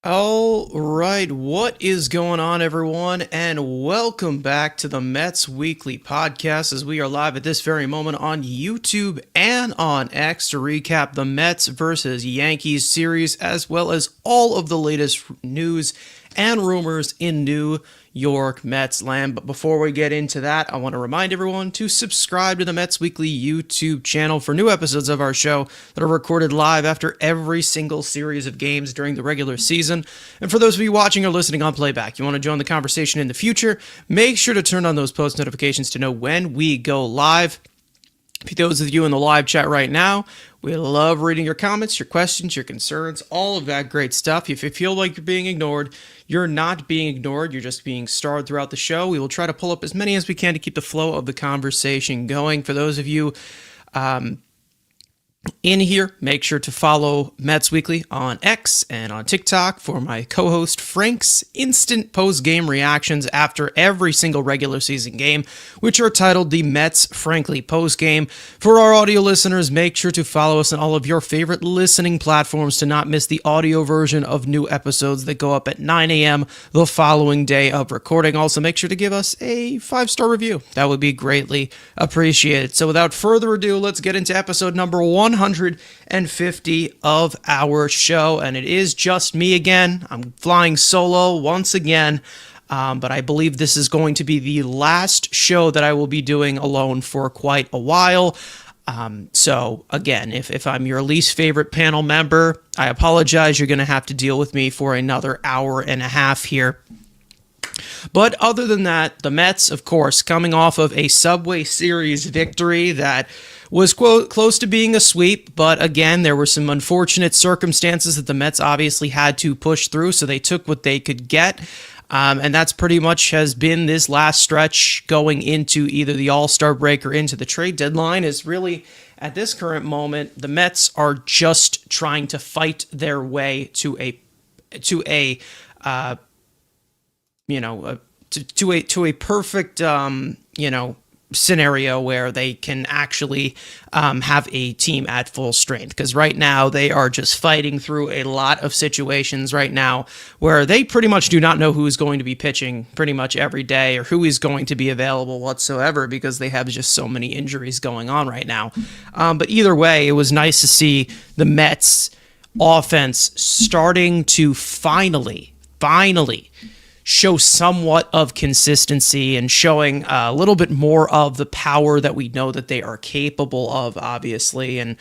All right, what is going on, everyone? And welcome back to the Mets Weekly Podcast as we are live at this very moment on YouTube and on X to recap the Mets versus Yankees series, as well as all of the latest news and rumors in New York Mets land. But before we get into that, I want to remind everyone to subscribe to the Mets Weekly YouTube channel for new episodes of our show that are recorded live after every single series of games during the regular season. And for those of you watching or listening on playback, you want to join the conversation in the future, make sure to turn on those post notifications to know when we go live. For those of you in the live chat right now, we love reading your comments, your questions, your concerns, all of that great stuff. If you feel like you're being ignored, you're not being ignored. You're just being starred throughout the show. We will try to pull up as many as we can to keep the flow of the conversation going. For those of you in here, make sure to follow Mets Weekly on X and on TikTok for my co-host Frank's instant post-game reactions after every single regular season game, which are titled the Mets Frankly Post-Game. For our audio listeners, make sure to follow us on all of your favorite listening platforms to not miss the audio version of new episodes that go up at 9 a.m. the following day of recording. Also, make sure to give us a 5-star review. That would be greatly appreciated. So without further ado, let's get into episode number 150 of our show, and it is just me again. I'm flying solo once again, but I believe this is going to be the last show that I will be doing alone for quite a while. So again, if I'm your least favorite panel member, I apologize. You're going to have to deal with me for another hour and a half here. But other than that, the Mets, of course, coming off of a Subway Series victory that was close to being a sweep, but again, there were some unfortunate circumstances that the Mets obviously had to push through, so they took what they could get. And that's pretty much has been this last stretch going into either the All-Star break or into the trade deadline. Is really, at this current moment, the Mets are just trying to fight their way to a perfect scenario where they can actually have a team at full strength, because right now they are just fighting through a lot of situations right now where they pretty much do not know who is going to be pitching pretty much every day or who is going to be available whatsoever, because they have just so many injuries going on right now. But either way, it was nice to see the Mets offense starting to finally show somewhat of consistency and showing a little bit more of the power that we know that they are capable of, obviously. And,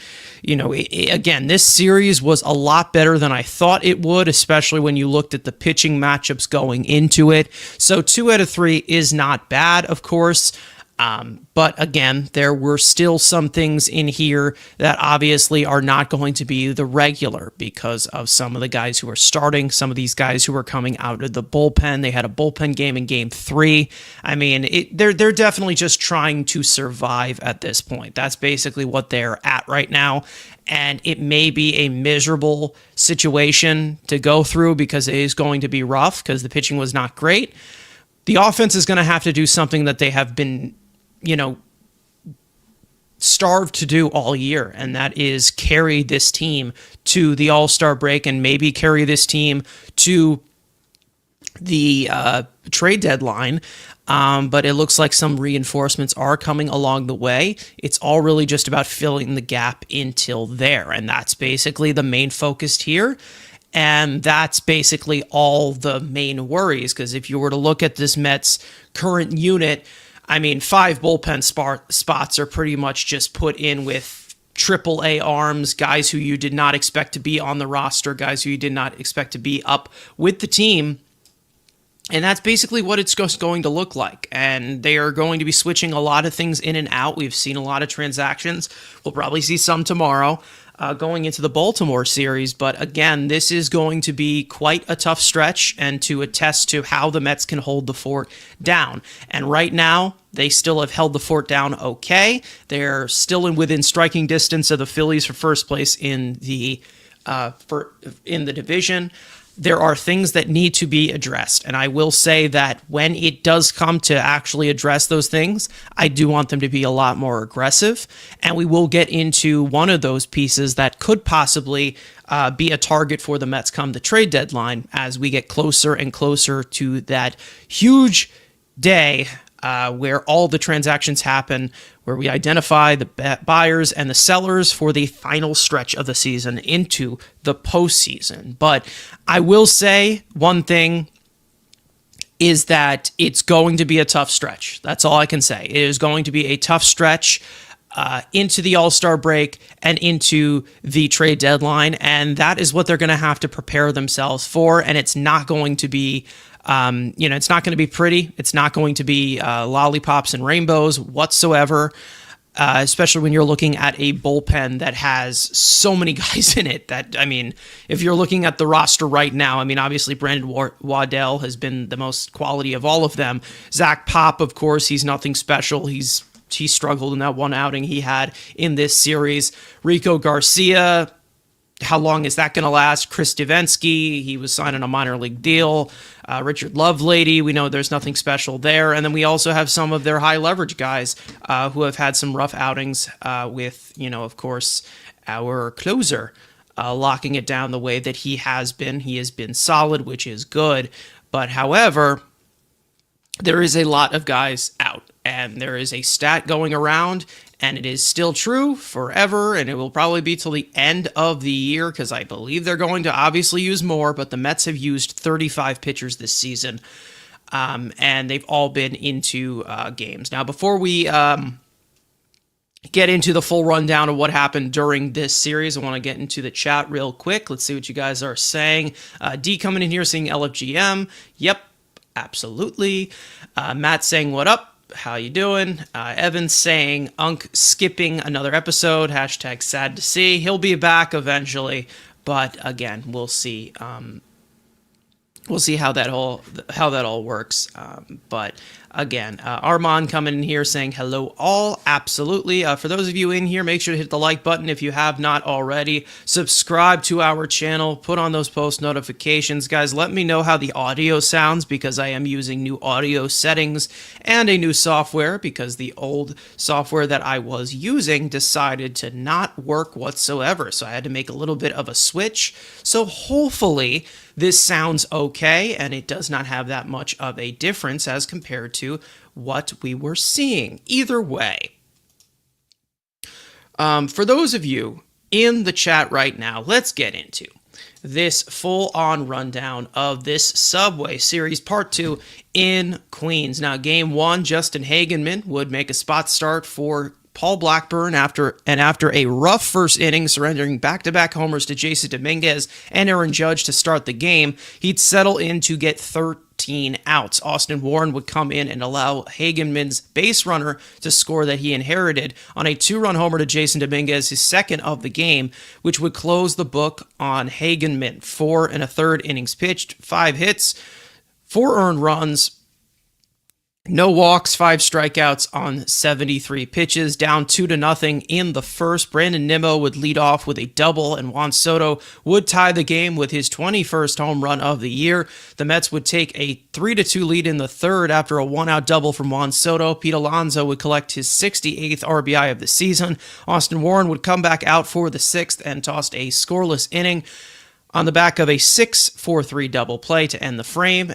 again, this series was a lot better than I thought it would, especially when you looked at the pitching matchups going into it. So 2 out of 3 is not bad, of course. But again, there were still some things in here that obviously are not going to be the regular because of some of the guys who are starting, some of these guys who are coming out of the bullpen. They had a bullpen game in Game 3. I mean, they're definitely just trying to survive at this point. That's basically what they're at right now. And it may be a miserable situation to go through because it is going to be rough because the pitching was not great. The offense is going to have to do something that they have been starved to do all year, and that is carry this team to the All-Star break and maybe carry this team to the trade deadline. But it looks like some reinforcements are coming along the way. It's all really just about filling the gap until there, and that's basically the main focus here. And that's basically all the main worries, because if you were to look at this Mets current unit, I mean, 5 bullpen spots are pretty much just put in with AAA arms, guys who you did not expect to be on the roster, guys who you did not expect to be up with the team. And that's basically what it's just going to look like. And they are going to be switching a lot of things in and out. We've seen a lot of transactions. We'll probably see some tomorrow going into the Baltimore series. But again, this is going to be quite a tough stretch and to attest to how the Mets can hold the fort down. And right now, they still have held the fort down okay. They're still within striking distance of the Phillies for first place in the division. there are things that need to be addressed. And I will say that when it does come to actually address those things, I do want them to be a lot more aggressive. And we will get into one of those pieces that could possibly be a target for the Mets come the trade deadline as we get closer and closer to that huge day where all the transactions happen, where we identify the buyers and the sellers for the final stretch of the season into the postseason. But I will say one thing is that it's going to be a tough stretch. That's all I can say. It is going to be a tough stretch into the All-Star break and into the trade deadline, and that is what they're going to have to prepare themselves for, and it's not going to be it's not going to be pretty. It's not going to be lollipops and rainbows whatsoever, especially when you're looking at a bullpen that has so many guys in it that, I mean, if you're looking at the roster right now, I mean, obviously Brandon Waddell has been the most quality of all of them. Zach Pop, of course, he's nothing special. He struggled in that one outing he had in this series. Rico Garcia, how long is that going to last? Chris Davinsky, he was signed on a minor league deal. Richard Lovelady, we know there's nothing special there. And then we also have some of their high leverage guys who have had some rough outings with, of course, our closer locking it down the way that he has been. He has been solid, which is good. But however, there is a lot of guys out. And there is a stat going around, and it is still true forever, and it will probably be till the end of the year, because I believe they're going to obviously use more, but the Mets have used 35 pitchers this season, and they've all been into games. Now, before we get into the full rundown of what happened during this series, I want to get into the chat real quick. Let's see what you guys are saying. D coming in here saying LFGM. Yep, absolutely. Matt saying, what up? How you doing? Evan saying, Unk skipping another episode. Hashtag sad to see. He'll be back eventually, but again, we'll see. We'll see how that all works. But again, Armand coming in here saying hello all. Absolutely. For those of you in here, make sure to hit the like button if you have not already. Subscribe to our channel. Put on those post notifications. Guys, let me know how the audio sounds, because I am using new audio settings and a new software, because the old software that I was using decided to not work whatsoever. So I had to make a little bit of a switch. So hopefully this sounds okay, and it does not have that much of a difference as compared to what we were seeing. Either way, for those of you in the chat right now, let's get into this full-on rundown of this Subway Series Part 2 in Queens. Now, Game 1, Justin Hagenman would make a spot start for Paul Blackburn after a rough first inning, surrendering back-to-back homers to Jason Dominguez and Aaron Judge to start the game. He'd settle in to get 13 outs. Austin Warren would come in and allow Hagenman's base runner to score that he inherited on a 2-run homer to Jason Dominguez, his second of the game, which would close the book on Hagenman. 4 1/3 innings pitched, 5 hits, 4 earned runs, no walks, 5 strikeouts on 73 pitches, down 2-0 in the first. Brandon Nimmo would lead off with a double, and Juan Soto would tie the game with his 21st home run of the year. The Mets would take a 3-2 lead in the third after a 1-out double from Juan Soto. Pete Alonso would collect his 68th RBI of the season. Austin Warren would come back out for the 6th and tossed a scoreless inning on the back of a 6-4-3 double play to end the frame.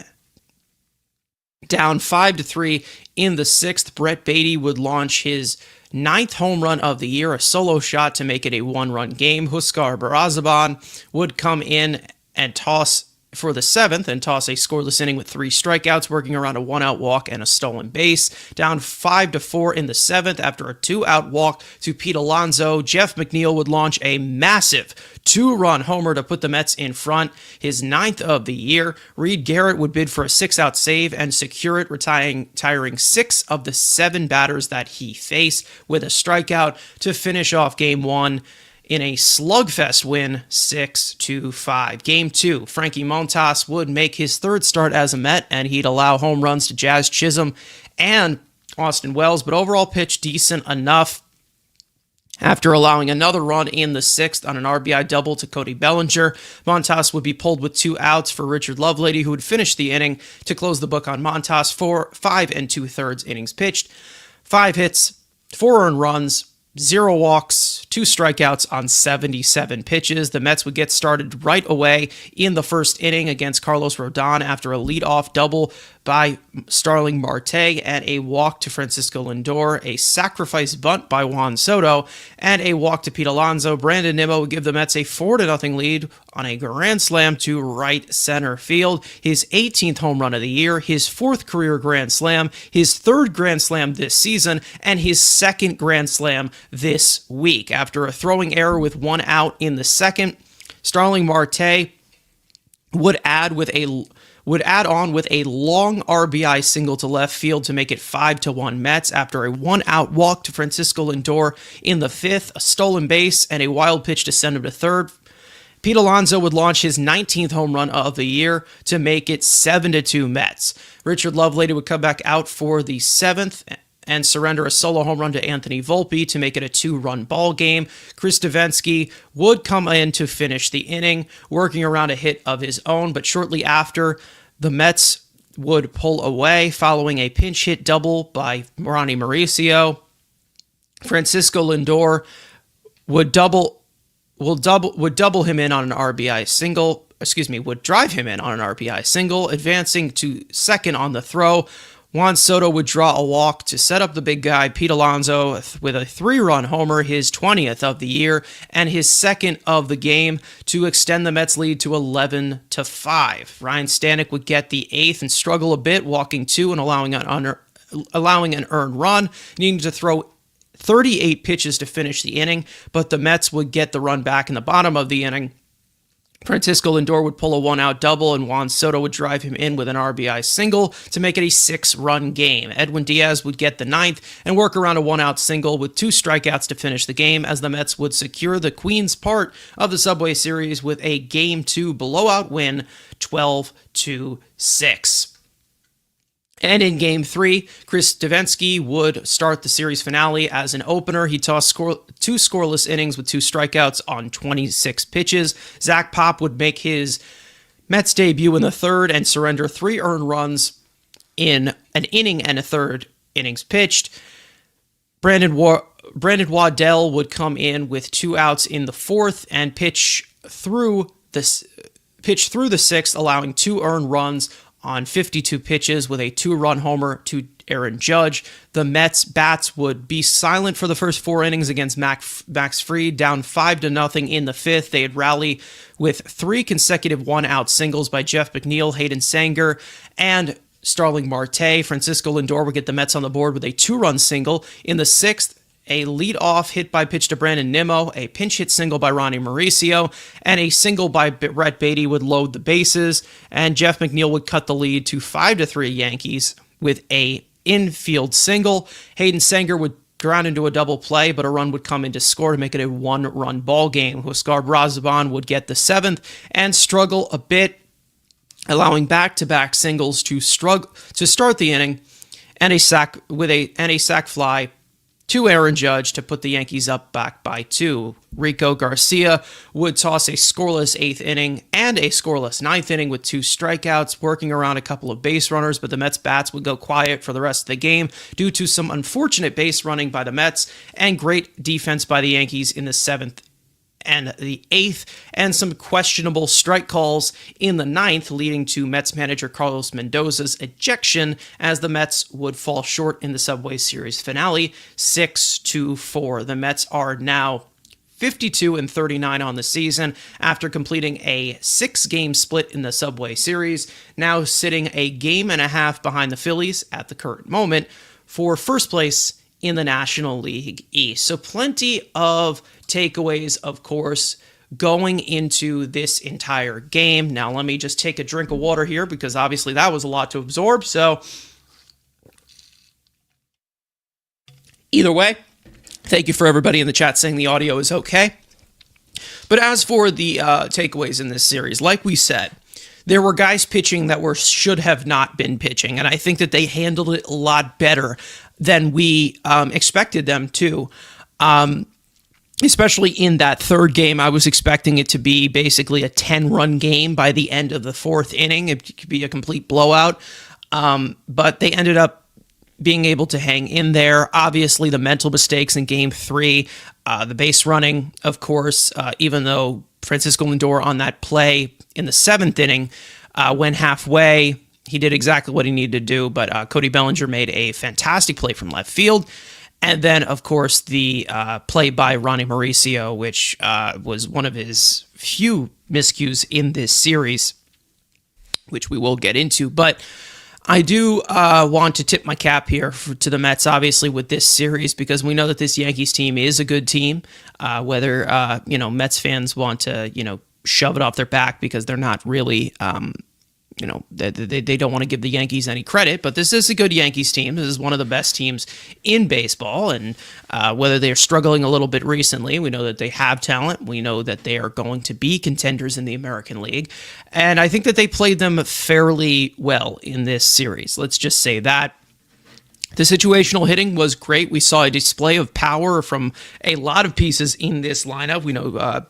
Down 5-3 in the 6th, Brett Beatty would launch his 9th home run of the year, a solo shot to make it a 1-run game. Huskar Barazaban would come in and toss for the 7th and toss a scoreless inning with 3 strikeouts, working around a 1-out walk and a stolen base. Down 5-4 in the 7th after a 2-out walk to Pete Alonso, Jeff McNeil would launch a massive 2-run homer to put the Mets in front, his 9th of the year. Reed Garrett would bid for a 6-out save and secure it, retiring 6 of the 7 batters that he faced with a strikeout to finish off Game 1 in a slugfest win, 6-5. Game 2, Frankie Montas would make his 3rd start as a Met, and he'd allow home runs to Jazz Chisholm and Austin Wells, but overall pitch decent enough. After allowing another run in the sixth on an RBI double to Cody Bellinger, Montas would be pulled with 2 outs for Richard Lovelady, who would finish the inning to close the book on Montas for 5 2/3 innings pitched, 5 hits, 4 earned runs, 0 walks, 2 strikeouts on 77 pitches. The Mets would get started right away in the first inning against Carlos Rodon after a leadoff double by Starling Marte and a walk to Francisco Lindor, a sacrifice bunt by Juan Soto, and a walk to Pete Alonso. Brandon Nimmo would give the Mets a 4-0 lead on a grand slam to right center field. His 18th home run of the year, his 4th career grand slam, his 3rd grand slam this season, and his 2nd grand slam this week. After a throwing error with 1 out in the second, Starling Marte would add on with a long RBI single to left field to make it 5-1 Mets after a 1-out walk to Francisco Lindor in the 5th, a stolen base, and a wild pitch to send him to 3rd. Pete Alonso would launch his 19th home run of the year to make it 7-2 Mets. Richard Lovelady would come back out for the 7th and surrender a solo home run to Anthony Volpe to make it a 2-run ball game. Chris Davinsky would come in to finish the inning, working around a hit of his own, but shortly after, the Mets would pull away following a pinch hit double by Ronnie Mauricio. Francisco Lindor would double him in on an RBI single. Would drive him in on an RBI single, advancing to second on the throw. Juan Soto would draw a walk to set up the big guy, Pete Alonso, with a 3-run homer, his 20th of the year, and his 2nd of the game to extend the Mets' lead to 11-5. Ryan Stanek would get the 8th and struggle a bit, walking 2 and allowing an earned run, needing to throw 38 pitches to finish the inning, but the Mets would get the run back in the bottom of the inning. Francisco Lindor would pull a 1-out double, and Juan Soto would drive him in with an RBI single to make it a 6-run game. Edwin Diaz would get the 9th and work around a 1-out single with 2 strikeouts to finish the game, as the Mets would secure the Queen's part of the Subway Series with a Game 2 blowout win, 12-6. And in Game 3, Chris Davinsky would start the series finale as an opener. He tossed 2 scoreless innings with 2 strikeouts on 26 pitches. Zach Pop would make his Mets debut in the 3rd and surrender 3 earned runs in an inning and a 3rd innings pitched. Brandon Waddell would come in with 2 outs in the 4th and pitch through the 6th, allowing 2 earned runs on 52 pitches with a 2-run homer to Aaron Judge. The Mets bats would be silent for the first 4 innings against Max Fried, down 5-0 in the 5th. They'd rally with 3 consecutive 1-out singles by Jeff McNeil, Hayden Sanger, and Starling Marte. Francisco Lindor would get the Mets on the board with a 2-run single in the 6th. A lead-off hit by pitch to Brandon Nimmo, a pinch hit single by Ronnie Mauricio, and a single by Brett Beatty would load the bases, and Jeff McNeil would cut the lead to 5-3 Yankees with a infield single. Hayden Sanger would ground into a double play, but a run would come in to score to make it a 1-run ball game. Huascar Brazoban would get the 7th and struggle a bit, allowing back-to-back singles to start the inning, and a sac fly to Aaron Judge to put the Yankees up back by 2. Rico Garcia would toss a scoreless 8th inning and a scoreless 9th inning with 2 strikeouts, working around a couple of base runners, but the Mets bats would go quiet for the rest of the game due to some unfortunate base running by the Mets and great defense by the Yankees in the 7th and the 8th, and some questionable strike calls in the 9th, leading to Mets manager Carlos Mendoza's ejection, as the Mets would fall short in the Subway Series finale, 6-4. The Mets are now 52-39 on the season after completing a 6-game split in the Subway Series, now sitting a game and a half behind the Phillies at the current moment for first place in the National League East. So plenty of takeaways, of course, going into this entire game. Now, let me just take a drink of water here because obviously that was a lot to absorb. So either way, thank you for everybody in the chat saying the audio is okay. But as for the takeaways in this series, like we said, there were guys pitching that should have not been pitching, and I think that they handled it a lot better than we expected them to. especially in that third game. I was expecting it to be basically a 10-run game by the end of the fourth inning. It could be a complete blowout. But they ended up being able to hang in there. Obviously, the mental mistakes in game three, the base running, of course, even though Francisco Lindor on that play in the seventh inning went halfway, he did exactly what he needed to do. But Cody Bellinger made a fantastic play from left field. And then, of course, the play by Ronnie Mauricio, which was one of his few miscues in this series, which we will get into. But I do want to tip my cap here to the Mets, obviously, with this series, because we know that this Yankees team is a good team. Whether Mets fans want to shove it off their back because they're not really they don't want to give the Yankees any credit, but this is a good Yankees team. This is one of the best teams in baseball, and whether they're struggling a little bit recently, we know that they have talent. We know that they are going to be contenders in the American League, and I think that they played them fairly well in this series. Let's just say that. The situational hitting was great. We saw a display of power from a lot of pieces in this lineup. We know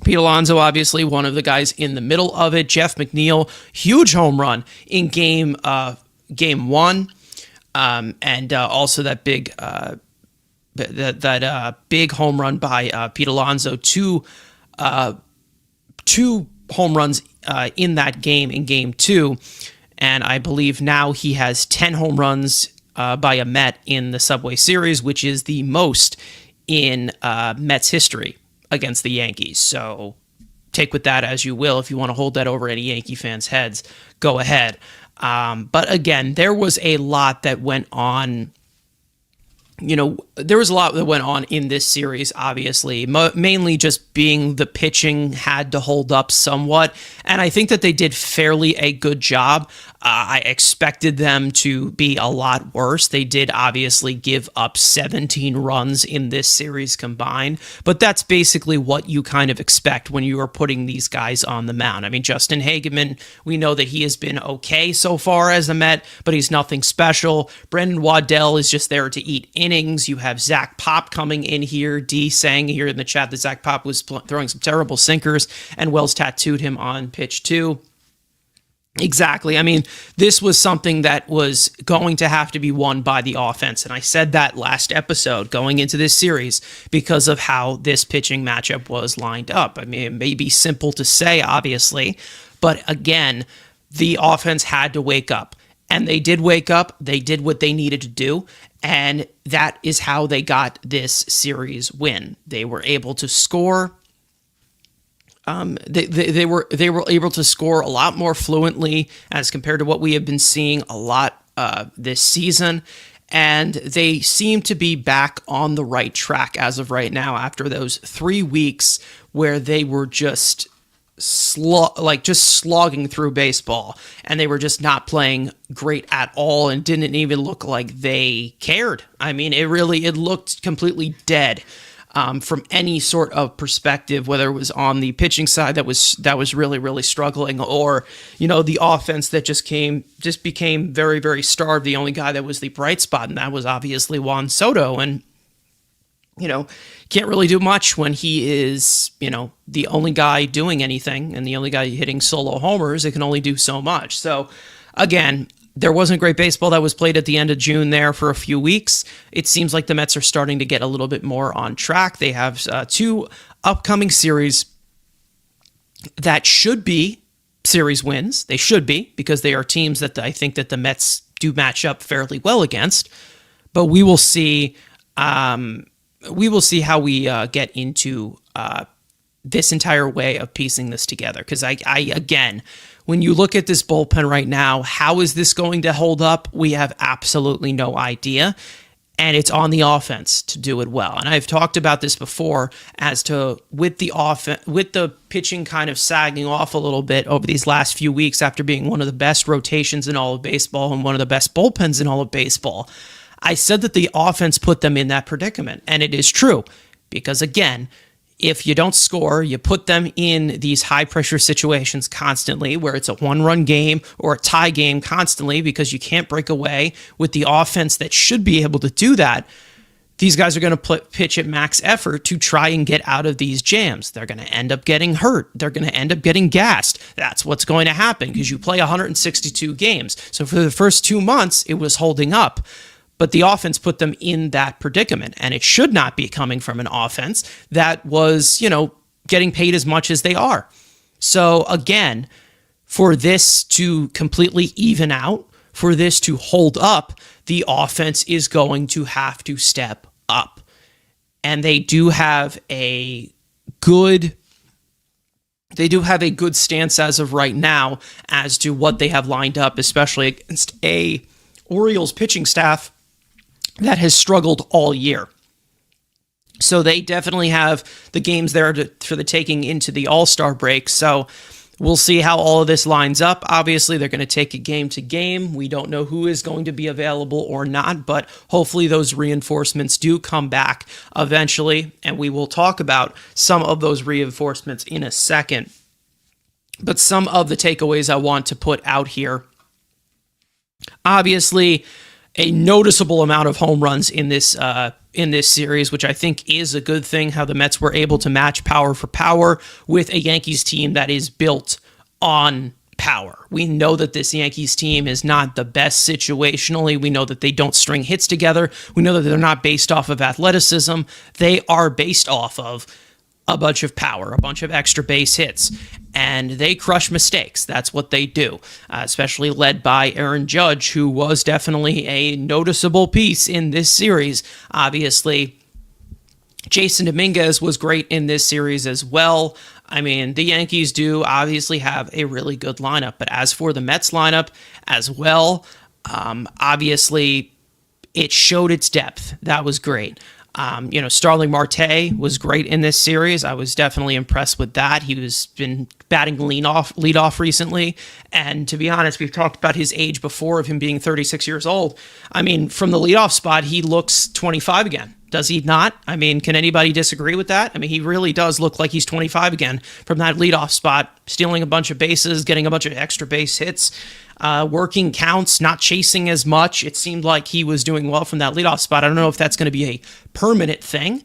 Pete Alonso, obviously, one of the guys in the middle of it. Jeff McNeil, huge home run in game one, and also that big big home run by Pete Alonso. Two home runs in that game in game two, and I believe now he has 10 home runs by a Met in the Subway Series, which is the most in Mets history against the Yankees. So take with that as you will. If you want to hold that over any Yankee fans' heads, go ahead. But again, there was a lot that went on. There was a lot that went on in this series, obviously, mainly just being the pitching had to hold up somewhat. And I think that they did fairly a good job. I expected them to be a lot worse. They did obviously give up 17 runs in this series combined, but that's basically what you kind of expect when you are putting these guys on the mound. I mean, Justin Hageman, we know that he has been okay so far as a Met, but he's nothing special. Brendan Waddell is just there to eat innings. You have Zach Pop coming in here. D saying here in the chat that Zach Pop was throwing some terrible sinkers, and Wells tattooed him on pitch 2. Exactly. I mean, this was something that was going to have to be won by the offense. And I said that last episode going into this series because of how this pitching matchup was lined up. I mean, it may be simple to say, obviously, but again, the offense had to wake up. And they did wake up. They did what they needed to do. And that is how they got this series win. They were able to score. They were able to score a lot more fluently as compared to what we have been seeing a lot this season, and they seem to be back on the right track as of right now after those 3 weeks where they were just slogging through baseball, and they were just not playing great at all and didn't even look like they cared. I mean, it looked completely dead. From any sort of perspective, whether it was on the pitching side that was really, really struggling, or the offense that just became very, very starved. The only guy that was the bright spot, and that was obviously Juan Soto, and can't really do much when he is the only guy doing anything and the only guy hitting solo homers. It can only do so much. So again, there wasn't great baseball that was played at the end of June there for a few weeks. It seems like the Mets are starting to get a little bit more on track. They have 2 upcoming series that should be series wins. They should be, because they are teams that I think that the Mets do match up fairly well against. But we will see. We will see how we get into this entire way of piecing this together. Because I again, when you look at this bullpen right now, how is this going to hold up? We have absolutely no idea. And it's on the offense to do it well. And I've talked about this before as to with the pitching kind of sagging off a little bit over these last few weeks after being one of the best rotations in all of baseball and one of the best bullpens in all of baseball. I said that the offense put them in that predicament. And it is true. Because again, if you don't score, you put them in these high-pressure situations constantly where it's a one-run game or a tie game constantly because you can't break away with the offense that should be able to do that. these guys are going to pitch at max effort to try and get out of these jams. They're going to end up getting hurt. They're going to end up getting gassed. That's what's going to happen because you play 162 games. So for the first 2 months, it was holding up. But the offense put them in that predicament. And it should not be coming from an offense that was, getting paid as much as they are. So again, for this to completely even out, for this to hold up, the offense is going to have to step up. And they do have a good stance as of right now as to what they have lined up, especially against a Orioles pitching staff that has struggled all year. So they definitely have the games there for the taking into the All-Star break. So we'll see how all of this lines up. Obviously, they're going to take it game to game. We don't know who is going to be available or not, but hopefully those reinforcements do come back eventually, and we will talk about some of those reinforcements in a second. But some of the takeaways I want to put out here. Obviously, a noticeable amount of home runs in this series, which I think is a good thing, how the Mets were able to match power for power with a Yankees team that is built on power. We know that this Yankees team is not the best situationally. We know that they don't string hits together. We know that they're not based off of athleticism. They are based off of a bunch of power, a bunch of extra base hits, and they crush mistakes. That's what they do, especially led by Aaron Judge, who was definitely a noticeable piece in this series. Obviously, Jason Dominguez was great in this series as well. I mean, the Yankees do obviously have a really good lineup, but as for the Mets lineup as well, obviously it showed its depth. That was great. Starling Marte was great in this series. I was definitely impressed with that. He was been batting lead off recently. And to be honest, we've talked about his age before of him being 36 years old. I mean, from the leadoff spot, he looks 25 again. Does he not? I mean, can anybody disagree with that? I mean, he really does look like he's 25 again from that leadoff spot, stealing a bunch of bases, getting a bunch of extra base hits, working counts, not chasing as much. It seemed like he was doing well from that leadoff spot. I don't know if that's going to be a permanent thing,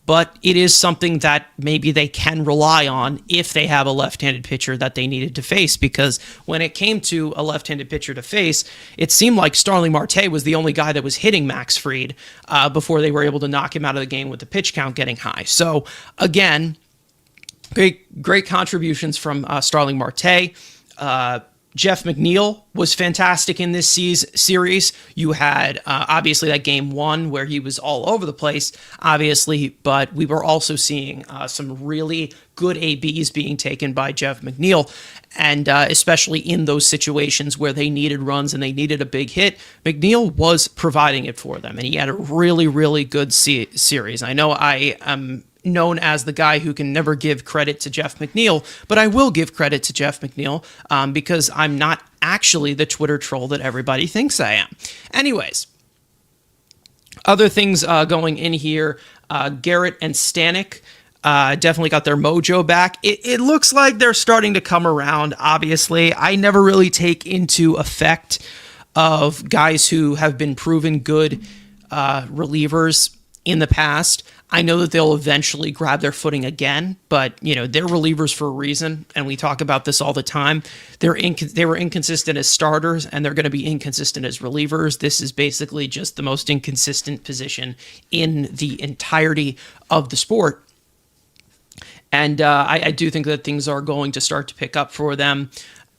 but it is something that maybe they can rely on if they have a left-handed pitcher that they needed to face, because when it came to a left-handed pitcher to face, it seemed like Starling Marte was the only guy that was hitting Max Fried before they were able to knock him out of the game with the pitch count getting high. So again, great contributions from Starling Marte. Jeff McNeil was fantastic in this series. You had obviously that game one where he was all over the place, obviously, but we were also seeing some really good ABs being taken by Jeff McNeil, and especially in those situations where they needed runs and they needed a big hit, McNeil was providing it for them, and he had a really, really good series. I know I am known as the guy who can never give credit to Jeff McNeil, but I will give credit to Jeff McNeil because I'm not actually the Twitter troll that everybody thinks I am. Anyways, other things going in here, Garrett and Stanek definitely got their mojo back. It looks like they're starting to come around, obviously. I never really take into effect of guys who have been proven good relievers in the past. I know that they'll eventually grab their footing again, but they're relievers for a reason, and we talk about this all the time. They were inconsistent as starters, and they're going to be inconsistent as relievers. This is basically just the most inconsistent position in the entirety of the sport. And I do think that things are going to start to pick up for them.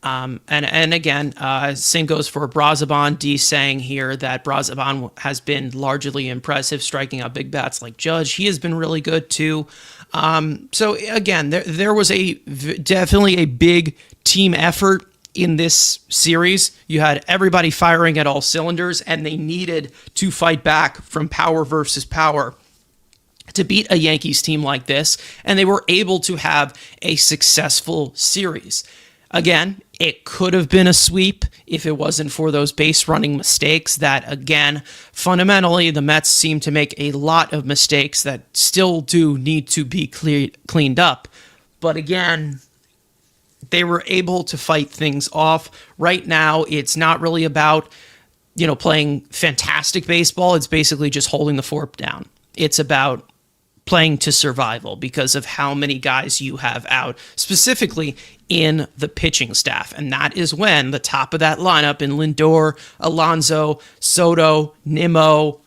And again, same goes for Brazoban. D saying here that Brazoban has been largely impressive, striking out big bats like Judge. He has been really good too. So again, there was definitely a big team effort in this series. You had everybody firing at all cylinders, and they needed to fight back from power versus power to beat a Yankees team like this, and they were able to have a successful series. Again, it could have been a sweep if it wasn't for those base running mistakes that, again, fundamentally, the Mets seem to make a lot of mistakes that still do need to be cleaned up. But again, they were able to fight things off. Right now, it's not really about, playing fantastic baseball. It's basically just holding the fort down. It's about playing to survival because of how many guys you have out, specifically in the pitching staff. And that is when the top of that lineup in Lindor, Alonso, Soto, Nimmo,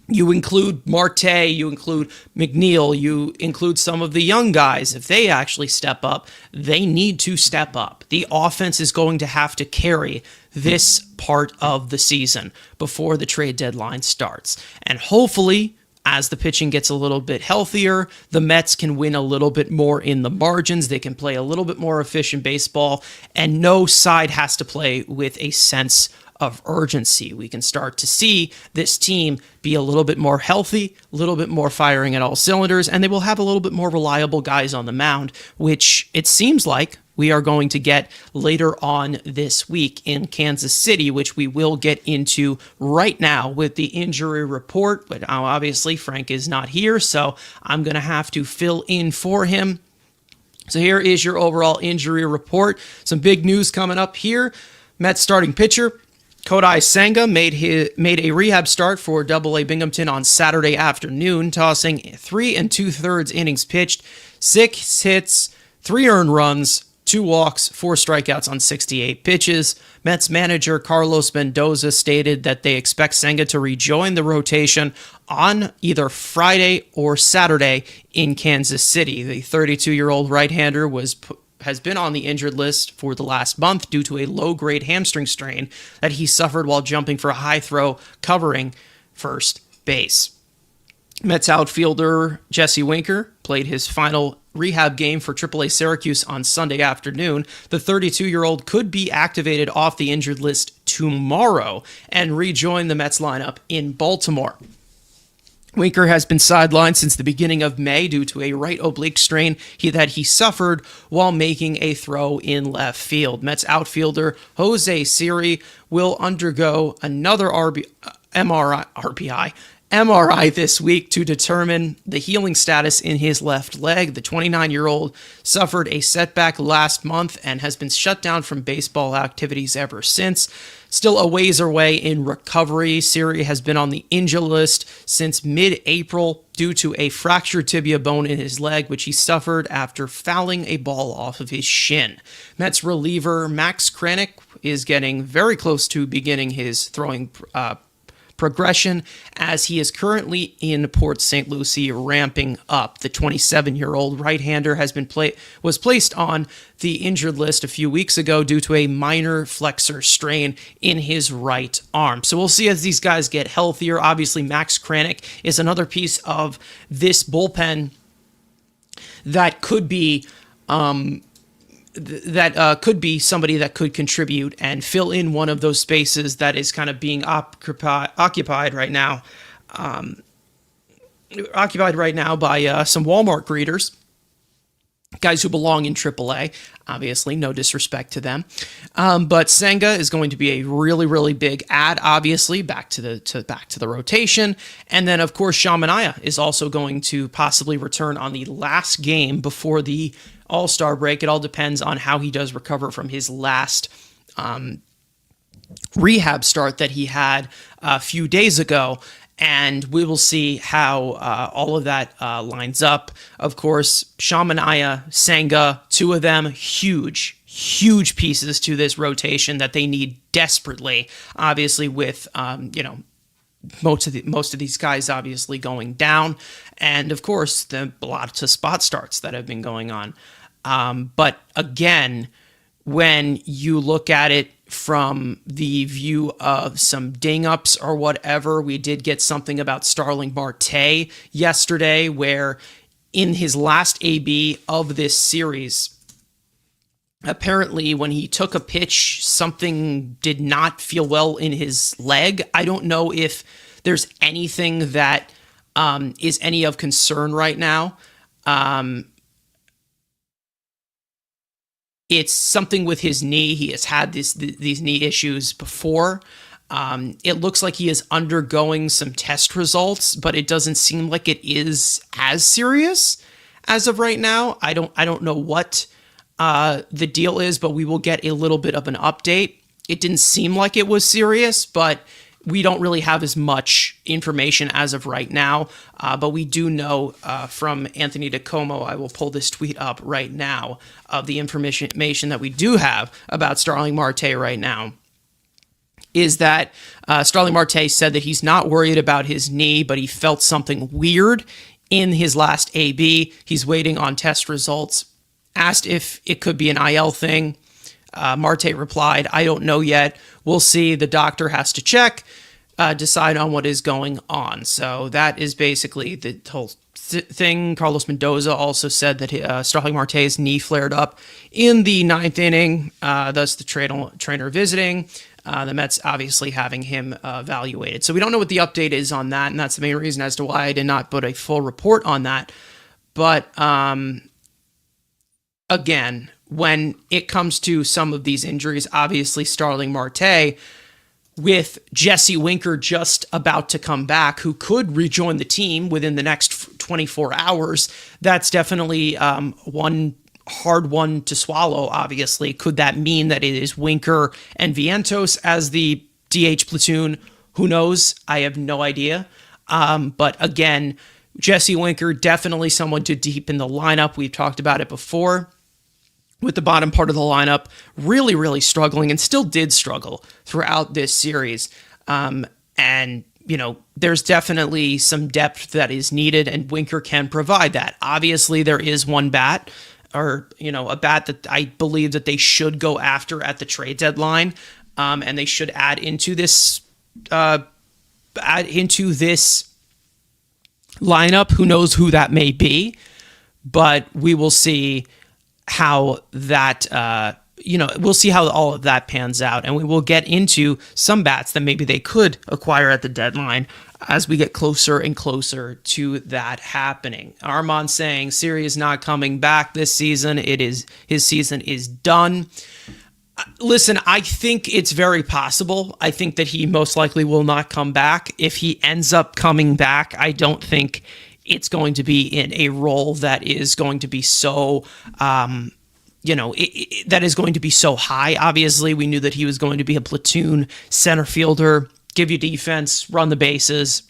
you include Marte, you include McNeil, you include some of the young guys. If they actually step up, they need to step up. The offense is going to have to carry this part of the season before the trade deadline starts. And hopefully, as the pitching gets a little bit healthier, the Mets can win a little bit more in the margins. They can play a little bit more efficient baseball, and no side has to play with a sense of urgency. We can start to see this team be a little bit more healthy, a little bit more firing at all cylinders, and they will have a little bit more reliable guys on the mound, which it seems like we are going to get later on this week in Kansas City, which we will get into right now with the injury report. But obviously, Frank is not here, so I'm going to have to fill in for him. So here is your overall injury report. Some big news coming up here. Mets starting pitcher Kodai Senga made a rehab start for Double-A Binghamton on Saturday afternoon, tossing 3 2/3 innings pitched, 6 hits, 3 earned runs, 2 walks, 4 strikeouts on 68 pitches. Mets manager Carlos Mendoza stated that they expect Senga to rejoin the rotation on either Friday or Saturday in Kansas City. The 32-year-old right-hander has been on the injured list for the last month due to a low-grade hamstring strain that he suffered while jumping for a high throw covering first base. Mets outfielder Jesse Winker played his final rehab game for AAA Syracuse on Sunday afternoon. The 32-year-old could be activated off the injured list tomorrow and rejoin the Mets lineup in Baltimore. Winker has been sidelined since the beginning of May due to a right oblique strain that he suffered while making a throw in left field. Mets outfielder Jose Siri will undergo another MRI this week to determine the healing status in his left leg. The 29-year-old suffered a setback last month and has been shut down from baseball activities ever since. Still a ways away in recovery, Siri has been on the injury list since mid-April due to a fractured tibia bone in his leg, which he suffered after fouling a ball off of his shin. Mets reliever Max Kranick is getting very close to beginning his throwing progression as he is currently in Port St. Lucie ramping up. The 27-year-old right-hander was placed on the injured list a few weeks ago due to a minor flexor strain in his right arm. So we'll see as these guys get healthier. Obviously, Max Kranick is another piece of this bullpen that could be could be somebody that could contribute and fill in one of those spaces that is kind of being occupied right now. Occupied right now by some Walmart greeters, guys who belong in AAA. Obviously, no disrespect to them, but Senga is going to be a really, really big add. Obviously, back to the rotation, and then of course Sean Manaea is also going to possibly return on the last game before the All-Star break. It all depends on how he does recover from his last rehab start that he had a few days ago. And we will see how all of that lines up. Of course, Sean Manaea, Senga, two of them, huge pieces to this rotation that they need desperately. Obviously, with most of these guys obviously going down, and of course a lot of spot starts that have been going on. But again, when you look at it from the view of some ding-ups or whatever, we did get something about Starling Marte yesterday, where in his last AB of this series, apparently when he took a pitch, something did not feel well in his leg. I don't know if there's anything that is any of concern right now. It's something with his knee. He has had these knee issues before. It looks like he is undergoing some test results, but it doesn't seem like it is as serious as of right now. I don't know what the deal is, but we will get a little bit of an update. It didn't seem like it was serious, but we don't really have as much information as of right now, but we do know from Anthony DiComo, I will pull this tweet up right now, of the information that we do have about Starling Marte right now, is that Starling Marte said that he's not worried about his knee, but he felt something weird in his last AB. He's waiting on test results. Asked if it could be an IL thing. Marte replied, "I don't know yet. We'll see. The doctor has to check, decide on what is going on." So that is basically the whole thing. Carlos Mendoza also said that Starling Marte's knee flared up in the ninth inning, thus the trainer visiting. The Mets obviously having him evaluated. So we don't know what the update is on that, and that's the main reason as to why I did not put a full report on that. But again, when it comes to some of these injuries, obviously Starling Marte, with Jesse Winker just about to come back, who could rejoin the team within the next 24 hours, that's definitely one hard one to swallow, obviously. Could that mean that it is Winker and Vientos as the DH platoon? Who knows? I have no idea. But again, Jesse Winker, definitely someone to deepen the lineup. We've talked about it before. With the bottom part of the lineup really, really struggling, and still did struggle throughout this series. And, you know, there's definitely some depth that is needed, and Winker can provide that. Obviously, there is one bat, or, you know, a bat that I believe that they should go after at the trade deadline, and they should add into this lineup. Who knows who that may be, but we will see how that, we'll see how all of that pans out, and we will get into some bats that maybe they could acquire at the deadline as we get closer and closer to that happening. Armand saying Siri is not coming back this season. His season is done. Listen, I think it's very possible. I think that he most likely will not come back. If he ends up coming back, I don't think it's going to be in a role that is going to be so, that is going to be so high. Obviously, we knew that he was going to be a platoon center fielder, give you defense, run the bases.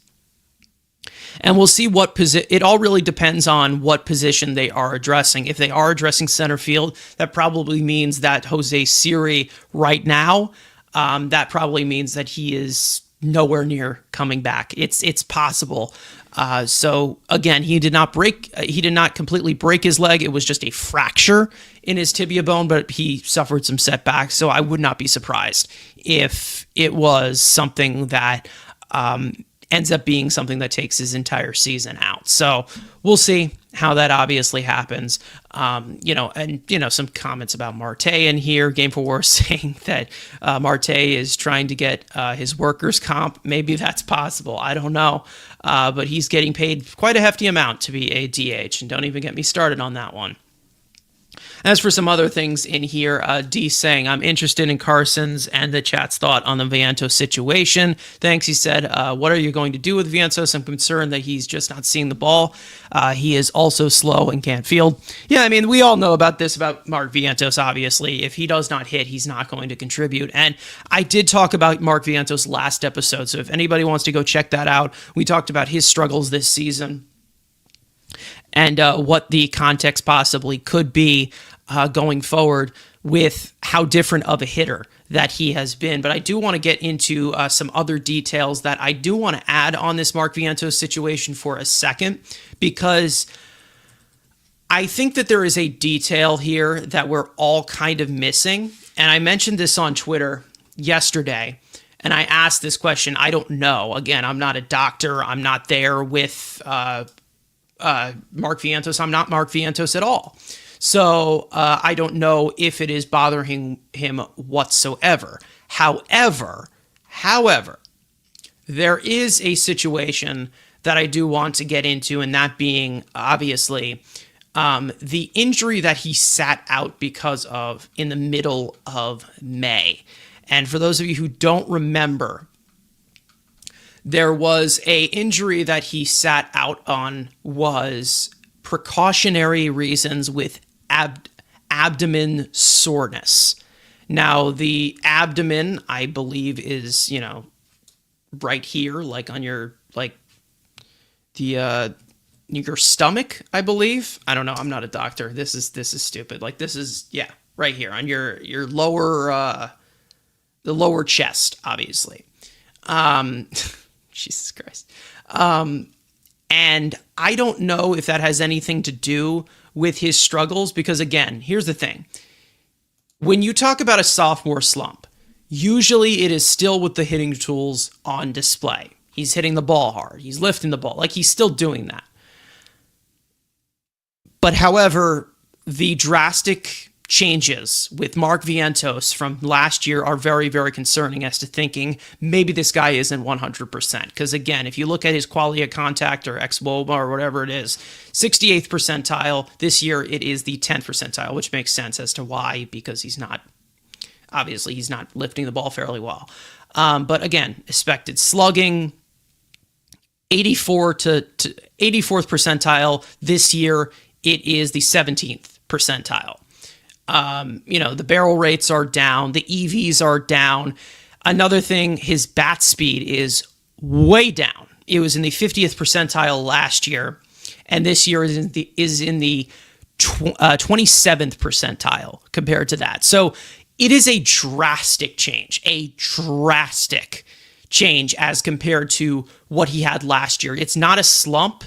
And we'll see what position. It all really depends on what position they are addressing. If they are addressing center field, that probably means that Jose Siri right now, that probably means that he is nowhere near coming back. It's possible. So again, he did not completely break his leg. It was just a fracture in his tibia bone, but he suffered some setbacks. So I would not be surprised if it was something that ends up being something that takes his entire season out. So we'll see how that obviously happens. Some comments about Marte in here. Game for War saying that Marte is trying to get his workers' comp. Maybe that's possible. I don't know. But he's getting paid quite a hefty amount to be a DH, and don't even get me started on that one. As for some other things in here, D saying, I'm interested in Carson's and the chat's thought on the Vientos situation. Thanks, he said. What are you going to do with Vientos? I'm concerned that he's just not seeing the ball. He is also slow and can't field. Yeah, I mean, we all know about this, about Mark Vientos, obviously. If he does not hit, he's not going to contribute. And I did talk about Mark Vientos last episode, so if anybody wants to go check that out, we talked about his struggles this season and what the context possibly could be going forward with how different of a hitter that he has been. But I do want to get into some other details that I do want to add on this Mark Vientos situation for a second, because I think that there is a detail here that we're all kind of missing. And I mentioned this on Twitter yesterday, and I asked this question. I don't know. Again, I'm not a doctor. I'm not there with Mark Vientos. I'm not Mark Vientos at all. So I don't know if it is bothering him whatsoever. However, there is a situation that I do want to get into, and that being, obviously, the injury that he sat out because of in the middle of May. And for those of you who don't remember, there was a injury that he sat out on was precautionary reasons with abdomen soreness. Now, the abdomen, I believe, is, right here, like on your, like the, your stomach, I believe. I don't know. I'm not a doctor. This is stupid. Like this is, yeah, right here on your lower, the lower chest, obviously. Jesus Christ. And I don't know if that has anything to do with his struggles, because again, here's the thing. When you talk about a sophomore slump, usually it is still with the hitting tools on display. He's hitting the ball hard. He's lifting the ball. Like, he's still doing that. But however, the drastic changes with Mark Vientos from last year are very, very concerning as to thinking maybe this guy isn't 100%. Because again, if you look at his quality of contact or xWOBA or whatever it is, 68th percentile. This year it is the 10th percentile, which makes sense as to why, because he's not lifting the ball fairly well. But again, expected slugging, 84 to 84th percentile. This year it is the 17th percentile. The barrel rates are down. The EVs are down. Another thing, his bat speed is way down. It was in the 50th percentile last year, and this year is in the 27th percentile compared to that. So it is a drastic change as compared to what he had last year. It's not a slump.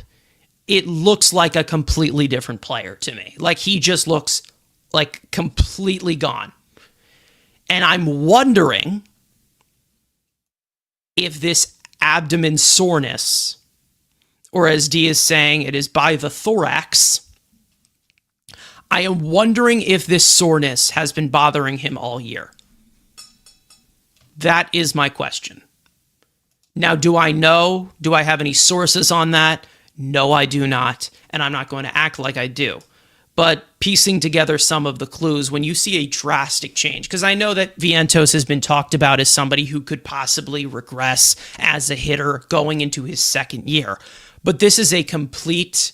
It looks like a completely different player to me. Like, he just looks like completely gone. And I'm wondering if this abdomen soreness, or as D is saying, it is by the thorax. I am wondering if this soreness has been bothering him all year. That is my question. Now, do I know? Do I have any sources on that? No, I do not. And I'm not going to act like I do. But piecing together some of the clues, when you see a drastic change, because I know that Vientos has been talked about as somebody who could possibly regress as a hitter going into his second year. But this is a complete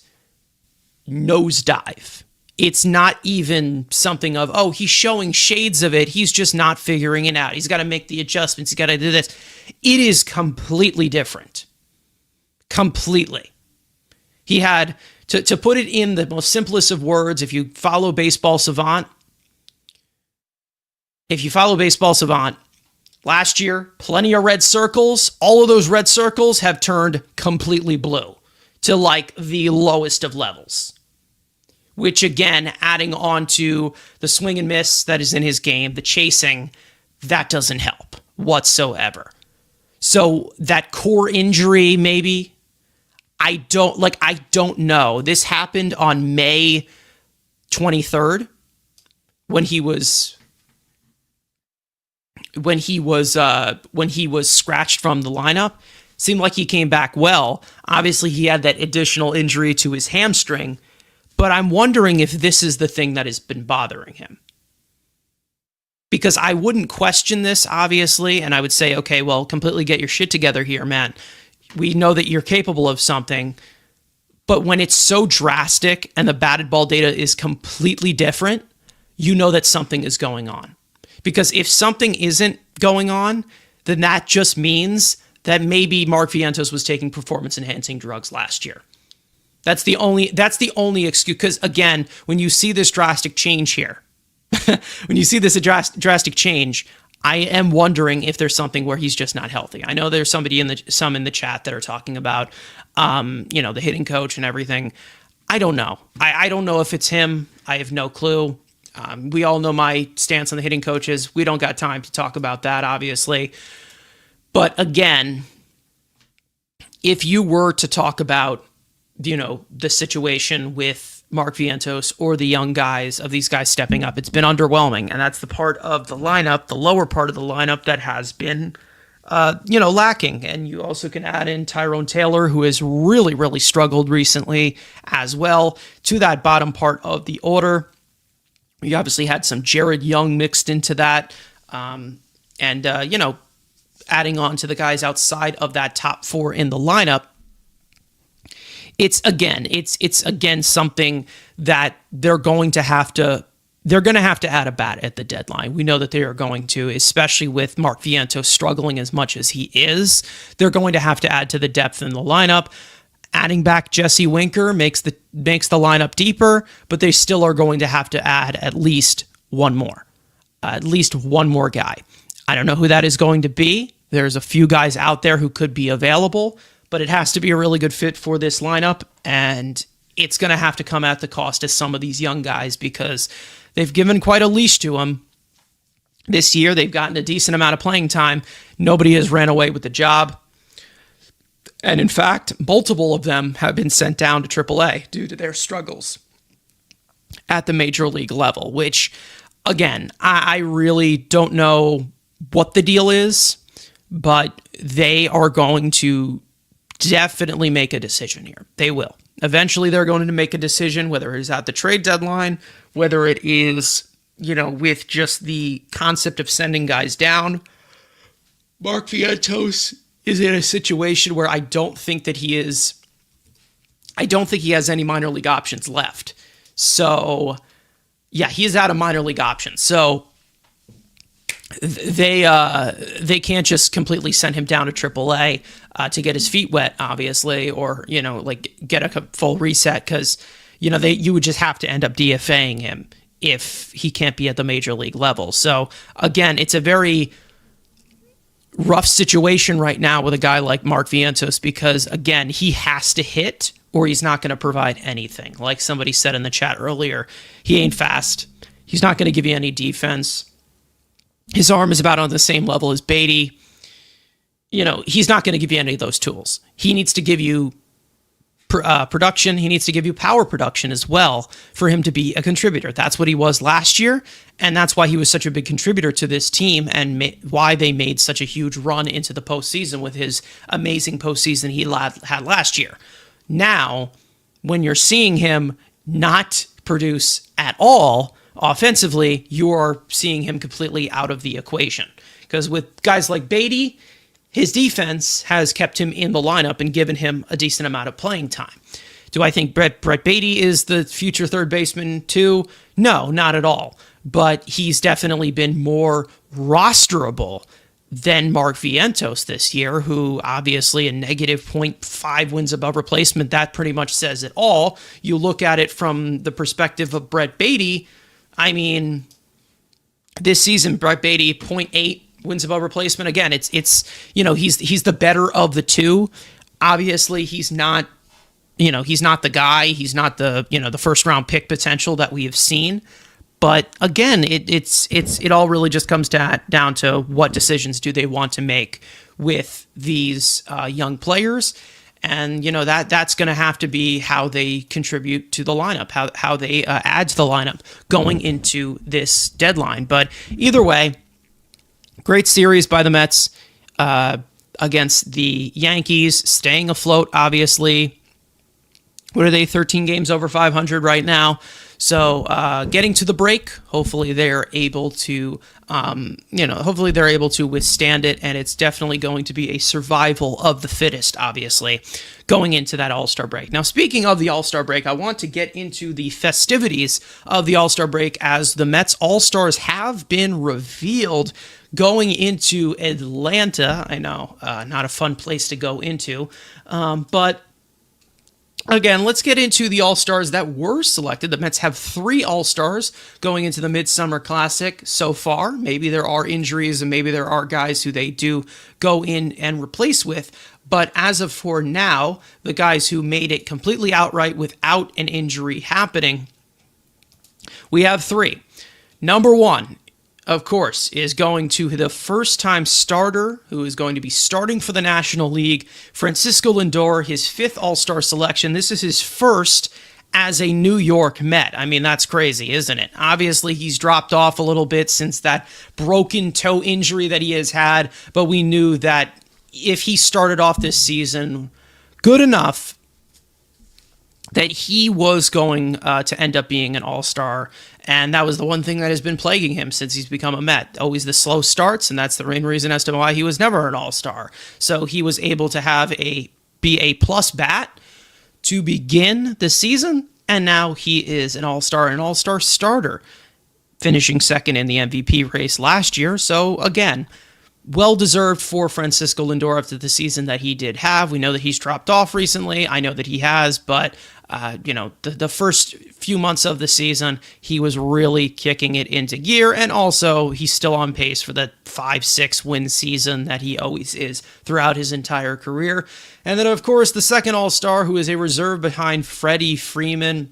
nosedive. It's not even something of, oh, he's showing shades of it. He's just not figuring it out. He's got to make the adjustments. He's got to do this. It is completely different. Completely. He had, to put it in the most simplest of words, if you follow Baseball Savant, last year, plenty of red circles. All of those red circles have turned completely blue to like the lowest of levels. Which again, adding on to the swing and miss that is in his game, the chasing, that doesn't help whatsoever. So that core injury, maybe, I don't know. This happened on May 23rd when he was scratched from the lineup. Seemed like he came back well. Obviously, he had that additional injury to his hamstring, but I'm wondering if this is the thing that has been bothering him. Because I wouldn't question this, obviously, and I would say, okay, well, completely get your shit together here, man. We know that you're capable of something, but when it's so drastic and the batted ball data is completely different, you know that something is going on. Because if something isn't going on, then that just means that maybe Mark Vientos was taking performance-enhancing drugs last year. That's the only excuse. Because again, when you see this drastic change here, when you see this drastic change, I am wondering if there's something where he's just not healthy. I know there's some in the chat that are talking about, the hitting coach and everything. I don't know. I don't know if it's him. I have no clue. We all know my stance on the hitting coaches. We don't got time to talk about that, obviously. But again, if you were to talk about, the situation with Mark Vientos or the young guys, of these guys stepping up, it's been underwhelming. And that's the part of the lineup, the lower part of the lineup, that has been, lacking. And you also can add in Tyrone Taylor, who has really, really struggled recently as well, to that bottom part of the order. You obviously had some Jared Young mixed into that. Adding on to the guys outside of that top four in the lineup, it's again something that they're going to have to they're going to have to add a bat at the deadline. We know that they are going to, especially with Mark Vientos struggling as much as he is. They're going to have to add to the depth in the lineup. Adding back Jesse Winker makes the lineup deeper, but they still are going to have to add at least one more guy. I don't know who that is going to be. There's a few guys out there who could be available, but it has to be a really good fit for this lineup, and it's going to have to come at the cost of some of these young guys because they've given quite a leash to them this year. They've gotten a decent amount of playing time. Nobody has ran away with the job. And in fact, multiple of them have been sent down to AAA due to their struggles at the major league level, which, again, I really don't know what the deal is, but they are going to definitely make a decision here. They will. Eventually, they're going to make a decision, whether it is at the trade deadline, whether it is, with just the concept of sending guys down. Mark Vientos is in a situation where I don't think he has any minor league options left. So, yeah, he is out of minor league options. So they can't just completely send him down to AAA to get his feet wet, obviously, or get a full reset because you would just have to end up DFAing him if he can't be at the major league level. So again, it's a very rough situation right now with a guy like Mark Vientos because, again, he has to hit or he's not going to provide anything. Like somebody said in the chat earlier, he ain't fast. He's not going to give you any defense. His arm is about on the same level as Beatty. He's not going to give you any of those tools. He needs to give you production. He needs to give you power production as well for him to be a contributor. That's what he was last year, and that's why he was such a big contributor to this team and why they made such a huge run into the postseason with his amazing postseason he had last year. Now, when you're seeing him not produce at all offensively, you're seeing him completely out of the equation. Because with guys like Beatty, his defense has kept him in the lineup and given him a decent amount of playing time. Do I think Brett Beatty is the future third baseman too? No, not at all. But he's definitely been more rosterable than Mark Vientos this year, who obviously a negative .5 wins above replacement. That pretty much says it all. You look at it from the perspective of Brett Beatty. I mean, this season, Brett Beatty, .8 wins above replacement. Again, it's he's the better of the two. Obviously, he's not the guy. He's not the first round pick potential that we have seen. But again, it all really just comes down to what decisions do they want to make with these young players. And, that's going to have to be how they contribute to the lineup, how they add to the lineup going into this deadline. But either way, great series by the Mets against the Yankees, staying afloat, obviously. What are they, 13 games over 500 right now? So getting to the break, hopefully they're able to, withstand it, and it's definitely going to be a survival of the fittest, obviously, going into that All-Star break. Now, speaking of the All-Star break, I want to get into the festivities of the All-Star break as the Mets All-Stars have been revealed going into Atlanta. I know, not a fun place to go into, but again, let's get into the All-Stars that were selected. The Mets have 3 All-Stars going into the Midsummer Classic so far. Maybe there are injuries and maybe there are guys who they do go in and replace with. But as of for now, the guys who made it completely outright without an injury happening, we have 3. Number 1, of course, is going to the first-time starter who is going to be starting for the National League, Francisco Lindor, his 5th All-Star selection. This is his first as a New York Met. I mean, that's crazy, isn't it? Obviously, he's dropped off a little bit since that broken toe injury that he has had, but we knew that if he started off this season good enough, that he was going to end up being an all-star, and that was the one thing that has been plaguing him since he's become a Met. Always the slow starts, and that's the main reason as to why he was never an all-star. So he was able to be a plus bat to begin the season, and now he is an all-star starter. finishing second in the MVP race last year. So again, well-deserved for Francisco Lindor after the season that he did have. We know that he's dropped off recently. I know that he has, but the first few months of the season, he was really kicking it into gear, and also he's still on pace for the 5-6 win season that he always is throughout his entire career. And then, of course, the second All-Star, who is a reserve behind Freddie Freeman,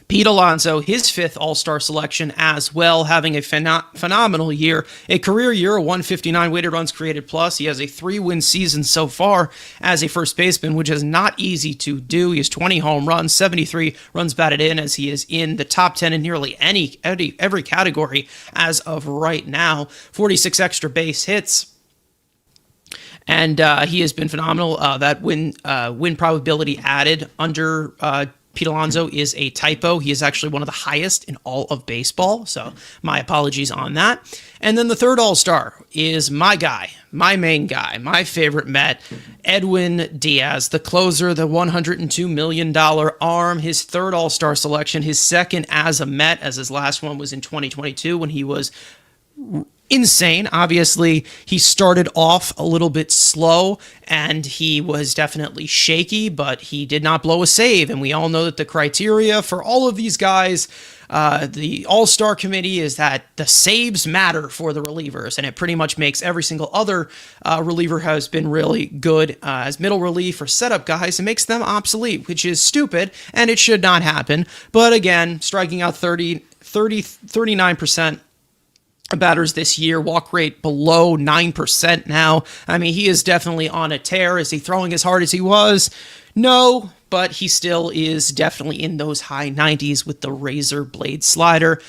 Pete Alonso, his fifth All-Star selection as well, having a phenomenal year, a career year, a 159 weighted runs created plus. He has a 3-win season so far as a first baseman, which is not easy to do. He has 20 home runs, 73 runs batted in, as he is in the top 10 in nearly every category as of right now. 46 extra base hits. And he has been phenomenal. That win probability added under Pete Alonso is a typo. He is actually one of the highest in all of baseball, so my apologies on that. And then the third All-Star is my guy, my main guy, my favorite Met, Edwin Diaz, the closer, the $102 million arm, his third All-Star selection, his second as a Met, as his last one was in 2022 when he was insane. Obviously, he started off a little bit slow and he was definitely shaky, but he did not blow a save. And we all know that the criteria for all of these guys, the All-Star committee, is that the saves matter for the relievers, and it pretty much makes every single other reliever has been really good as middle relief or setup guys. It makes them obsolete, which is stupid, and it should not happen. But again, striking out 39% batters this year, walk rate below 9% now. I mean, he is definitely on a tear. Is he throwing as hard as he was? No, but he still is definitely in those high 90s with the razor blade slider.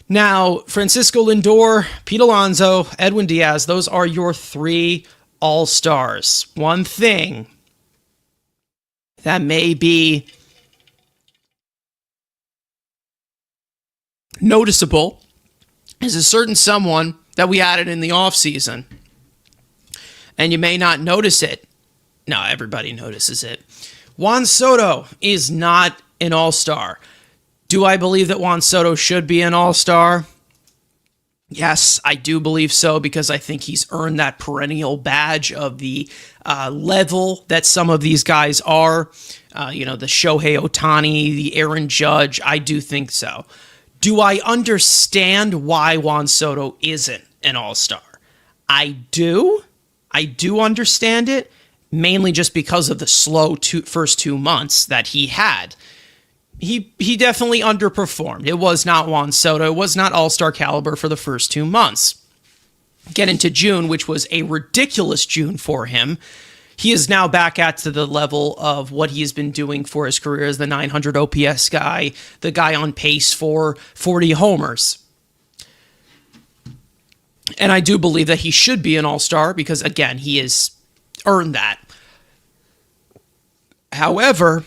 Now, Francisco Lindor, Pete Alonso, Edwin Diaz, those are your three All-Stars. One thing that may be noticeable is a certain someone that we added in the offseason. And you may not notice it. No, everybody notices it. Juan Soto is not an All-Star. Do I believe that Juan Soto should be an All-Star? Yes, I do believe so, because I think he's earned that perennial badge of the level that some of these guys are. The Shohei Ohtani, the Aaron Judge. I do think so. Do I understand why Juan Soto isn't an All-Star? I do. I do understand it, mainly just because of the slow first 2 months that he had. He definitely underperformed. It was not Juan Soto. It was not All-Star caliber for the first 2 months. Get into June, which was a ridiculous June for him. He is now back at to the level of what he has been doing for his career as the 900 OPS guy, the guy on pace for 40 homers. And I do believe that he should be an All-Star because, again, he has earned that. However,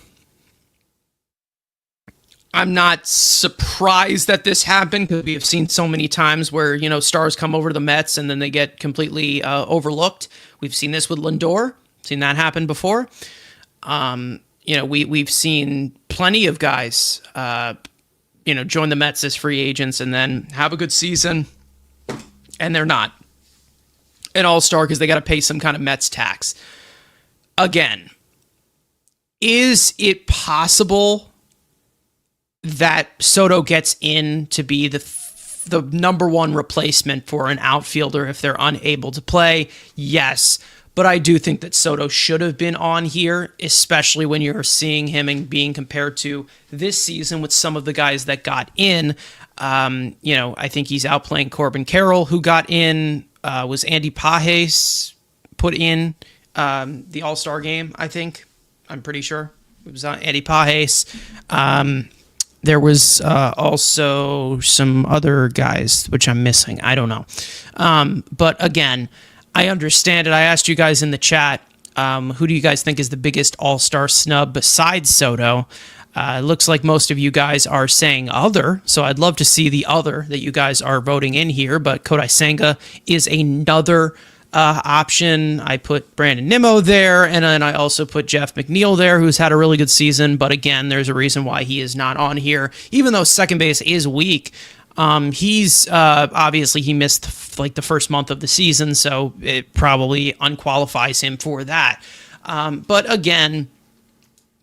I'm not surprised that this happened because we have seen so many times where, stars come over to the Mets and then they get completely overlooked. We've seen this with Lindor. Seen that happen before. We've seen plenty of guys, join the Mets as free agents and then have a good season, and they're not an All-Star because they got to pay some kind of Mets tax. Again, is it possible that Soto gets in to be the number one replacement for an outfielder if they're unable to play? Yes. But I do think that Soto should have been on here, especially when you're seeing him and being compared to this season with some of the guys that got in. I think he's outplaying Corbin Carroll, who got in. Was Andy Pages put in the All-Star game, I think? I'm pretty sure. It was Andy Pages. There was also some other guys, which I'm missing. I don't know. But again, I understand it. I asked you guys in the chat, who do you guys think is the biggest All-Star snub besides Soto? It looks like most of you guys are saying other, so I'd love to see the other that you guys are voting in here, but Kodai Senga is another option. I put Brandon Nimmo there, and then I also put Jeff McNeil there, who's had a really good season, but again, there's a reason why he is not on here. Even though second base is weak, He's obviously he missed like the first month of the season, so it probably unqualifies him for that. But again,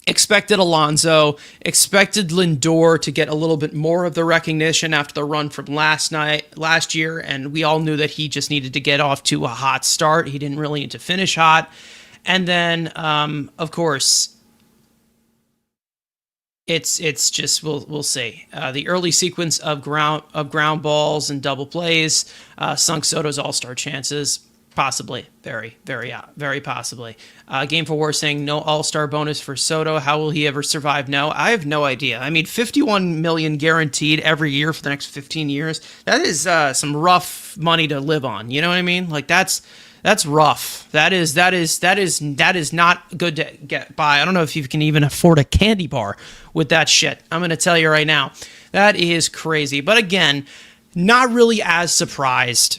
expected Alonso, expected Lindor to get a little bit more of the recognition after the run from last year, and we all knew that he just needed to get off to a hot start. He didn't really need to finish hot. And then, of course, it's just we'll see. The early sequence of ground balls and double plays sunk Soto's All-Star chances. Possibly, very possibly. Game for War saying no All-Star bonus for Soto. How will he ever survive? No, I have no idea. I mean, 51 million guaranteed every year for the next 15 years. That is some rough money to live on. You know what I mean? Like that's rough. That is not good to get by. I don't know if you can even afford a candy bar with that shit. I'm going to tell you right now. That is crazy. But again, not really as surprised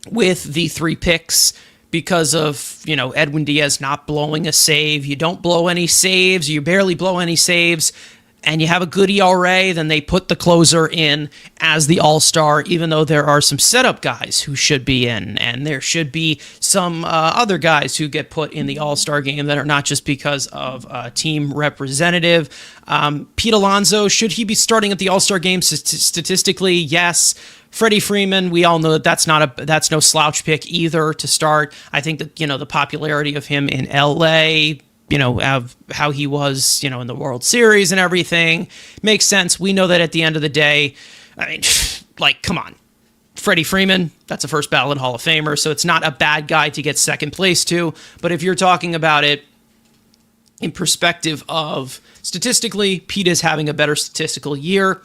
with the 3 picks because of, Edwin Diaz not blowing a save. You don't blow any saves. You barely blow any saves. And you have a good ERA, then they put the closer in as the all-star, even though there are some setup guys who should be in, and there should be some other guys who get put in the all-star game that are not just because of team representative. Pete Alonso, should he be starting at the all-star game statistically? Yes. Freddie Freeman, we all know that that's no slouch pick either to start. I think that, the popularity of him in LA, how he was, in the World Series and everything makes sense. We know that at the end of the day, I mean, like, come on. Freddie Freeman, that's a first ballot Hall of Famer, so it's not a bad guy to get second place to. But if you're talking about it in perspective of statistically, Pete is having a better statistical year.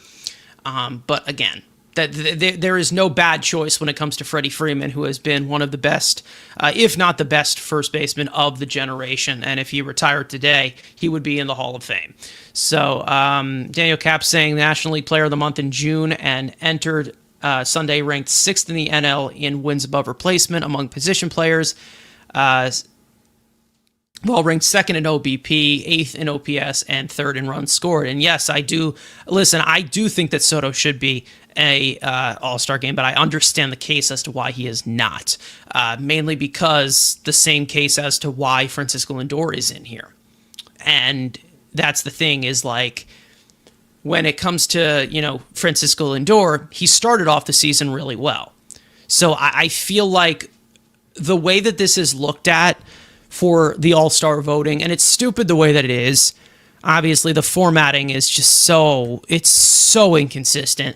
But again, that there is no bad choice when it comes to Freddie Freeman, who has been one of the best, if not the best, first baseman of the generation. And if he retired today, he would be in the Hall of Fame. So Daniel Cap saying National League Player of the Month in June and entered Sunday ranked 6th in the NL in wins above replacement among position players. Ranked 2nd in OBP, 8th in OPS, and 3rd in runs scored. And yes, I do think that Soto should be a all-star game, but I understand the case as to why he is not. Mainly because the same case as to why Francisco Lindor is in here. And that's the thing is, like, when it comes to, Francisco Lindor, he started off the season really well. So I feel like the way that this is looked at for the all-star voting, and it's stupid the way that it is. Obviously, the formatting is just so inconsistent.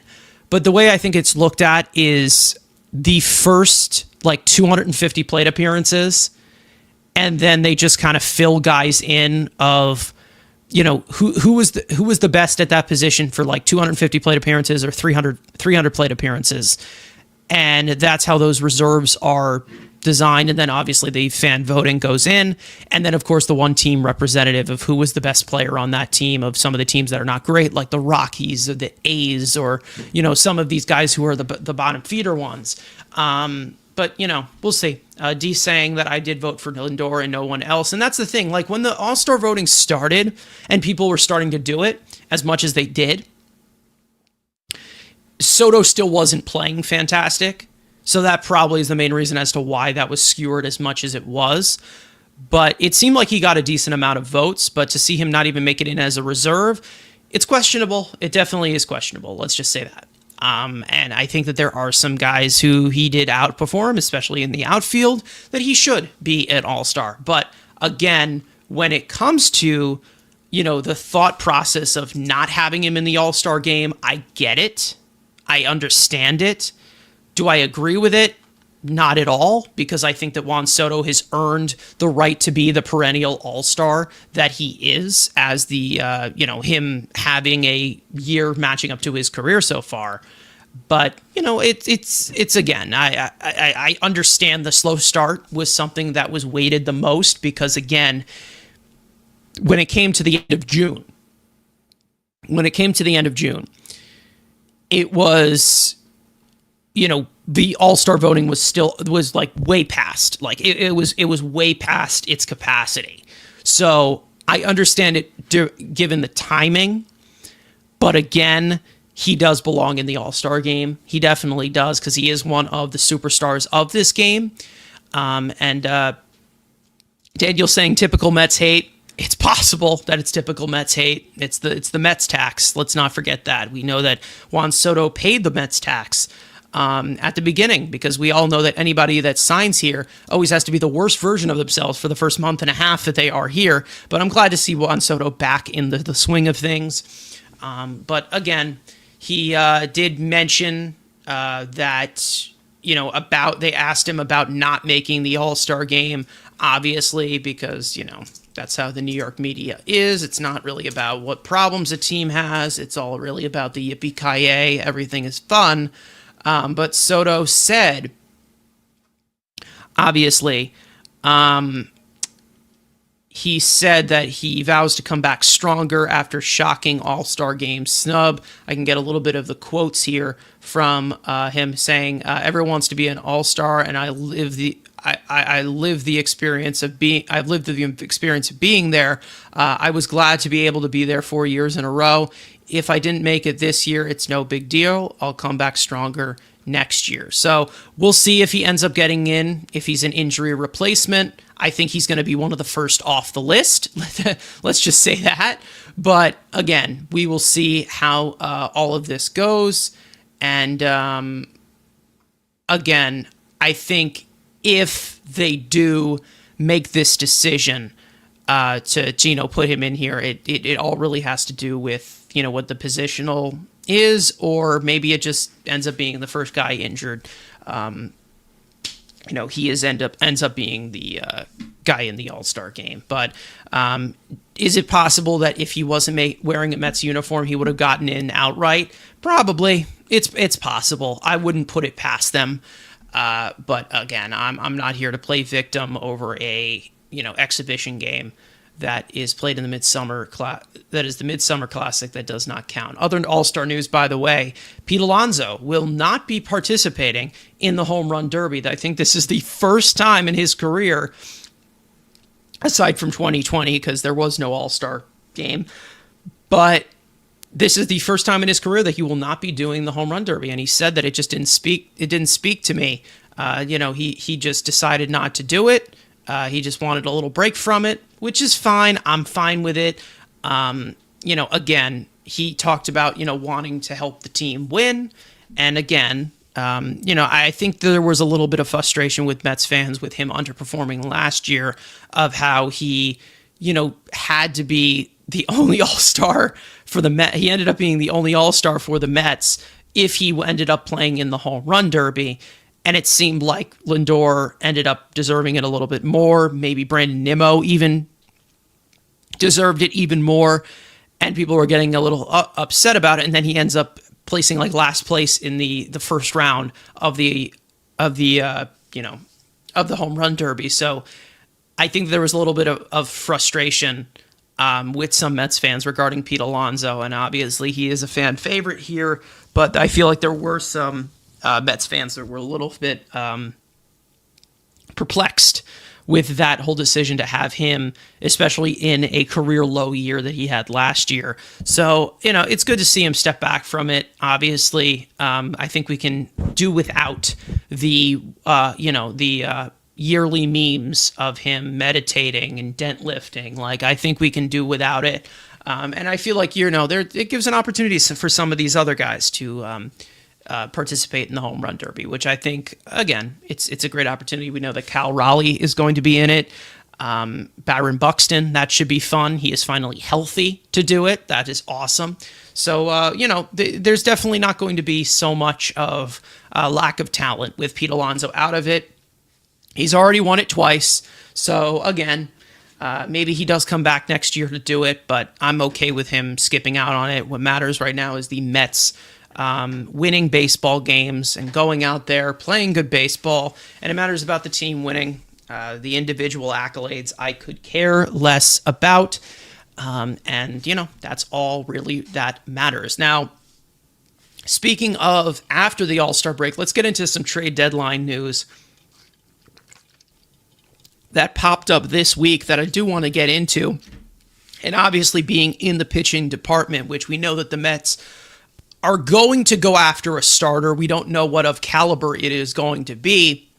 But the way I think it's looked at is the first, 250 plate appearances, and then they just kind of fill guys in of, who was the best at that position for 250 plate appearances or 300 plate appearances. And that's how those reserves are designed. And then obviously the fan voting goes in. And then, of course, the one team representative of who was the best player on that team of some of the teams that are not great, like the Rockies or the A's or, some of these guys who are the bottom feeder ones. But, we'll see. D saying that I did vote for Lindor and no one else. And that's the thing. Like, when the All-Star voting started and people were starting to do it as much as they did, Soto still wasn't playing fantastic. So that probably is the main reason as to why that was skewered as much as it was. But it seemed like he got a decent amount of votes. But to see him not even make it in as a reserve, it's questionable. It definitely is questionable. Let's just say that. And I think that there are some guys who he did outperform, especially in the outfield, that he should be an all-star. But again, when it comes to, the thought process of not having him in the all-star game, I get it. I understand it. Do I agree with it? Not at all, because I think that Juan Soto has earned the right to be the perennial all-star that he is, as the, him having a year matching up to his career so far. But, it's again, I understand the slow start was something that was weighted the most because, again, when it came to the end of June, it was, the all-star voting was way past, it was way past its capacity. So I understand it given the timing, but again, he does belong in the All-Star game. He definitely does, because he is one of the superstars of this game. And Daniel saying typical Mets hate. It's possible that it's typical Mets hate. It's the Mets tax. Let's not forget that. We know that Juan Soto paid the Mets tax at the beginning, because we all know that anybody that signs here always has to be the worst version of themselves for the first month and a half that they are here. But I'm glad to see Juan Soto back in the swing of things. But again, he did mention that, they asked him about not making the All-Star game, obviously, because, that's how the New York media is. It's not really about what problems a team has. It's all really about the yippee-ki-yay. Everything is fun. But Soto said, obviously, he said that he vows to come back stronger after shocking All-Star Game snub. I can get a little bit of the quotes here from him saying, "Everyone wants to be an All-Star, and I live the experience of being. I've lived the experience of being there. I was glad to be able to be there 4 years in a row. If I didn't make it this year, it's no big deal. I'll come back stronger next year." So we'll see if he ends up getting in, if he's an injury replacement. I think he's going to be one of the first off the list. Let's just say that. But again, we will see how all of this goes. And again, I think if they do make this decision to put him in here, it all really has to do with what the positional is, or maybe it just ends up being the first guy injured. He ends up being the guy in the All-Star game. But is it possible that if he wasn't wearing a Mets uniform, he would have gotten in outright? Probably. It's possible. I wouldn't put it past them. But again, I'm not here to play victim over a exhibition game that is played in the midsummer that is the Midsummer Classic. That does not count. Other All-Star news, by the way, Pete Alonso will not be participating in the Home Run Derby. I think this is the first time in his career, aside from 2020, because there was no All-Star game, but this is the first time in his career that he will not be doing the Home Run Derby. And he said that it didn't speak to me. He just decided not to do it. He just wanted a little break from it, which is fine. I'm fine with it. Again, he talked about, wanting to help the team win. And again, I think there was a little bit of frustration with Mets fans with him underperforming last year, of how he, had to be the only All-Star for the Mets. He ended up being the only All-Star for the Mets if he ended up playing in the Home Run Derby. And it seemed like Lindor ended up deserving it a little bit more. Maybe Brandon Nimmo even deserved it even more. And people were getting a little upset about it. And then he ends up placing like last place in the first round of the Home Run Derby. So I think there was a little bit of frustration with some Mets fans regarding Pete Alonso. And obviously he is a fan favorite here. But I feel like there were some Mets fans that were a little bit perplexed with that whole decision to have him, especially in a career low year that he had last year. So, it's good to see him step back from it. Obviously, I think we can do without the yearly memes of him meditating and dent lifting. Like, I think we can do without it. And I feel like, it gives an opportunity for some of these other guys to participate in the Home Run Derby, which I think, again, it's a great opportunity. We know that Cal Raleigh is going to be in it. Byron Buxton, that should be fun. He is finally healthy to do it. That is awesome. So, there's definitely not going to be so much of a lack of talent with Pete Alonso out of it. He's already won it twice. So, again, maybe he does come back next year to do it, but I'm okay with him skipping out on it. What matters right now is the Mets winning baseball games and going out there playing good baseball, and it matters about the team winning. The individual accolades I could care less about, and that's all really that matters. Now, speaking of after the All-Star break, let's get into some trade deadline news that popped up this week that I do want to get into. And obviously being in the pitching department, which we know that the Mets are going to go after a starter. We don't know what of caliber it is going to be,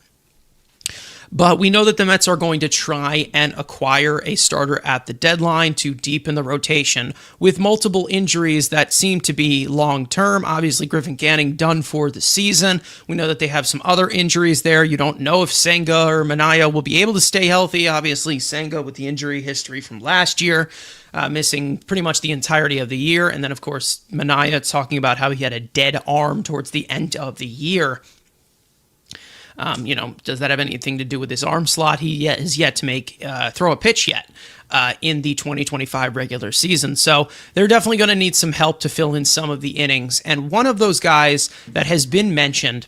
but we know that the Mets are going to try and acquire a starter at the deadline to deepen the rotation with multiple injuries that seem to be long-term. Obviously, Griffin Canning done for the season. We know that they have some other injuries there. You don't know if Senga or Minaya will be able to stay healthy. Obviously, Senga with the injury history from last year, missing pretty much the entirety of the year. And then, of course, Minaya talking about how he had a dead arm towards the end of the year. Does that have anything to do with his arm slot? He has yet to throw a pitch yet in the 2025 regular season. So they're definitely going to need some help to fill in some of the innings. And one of those guys that has been mentioned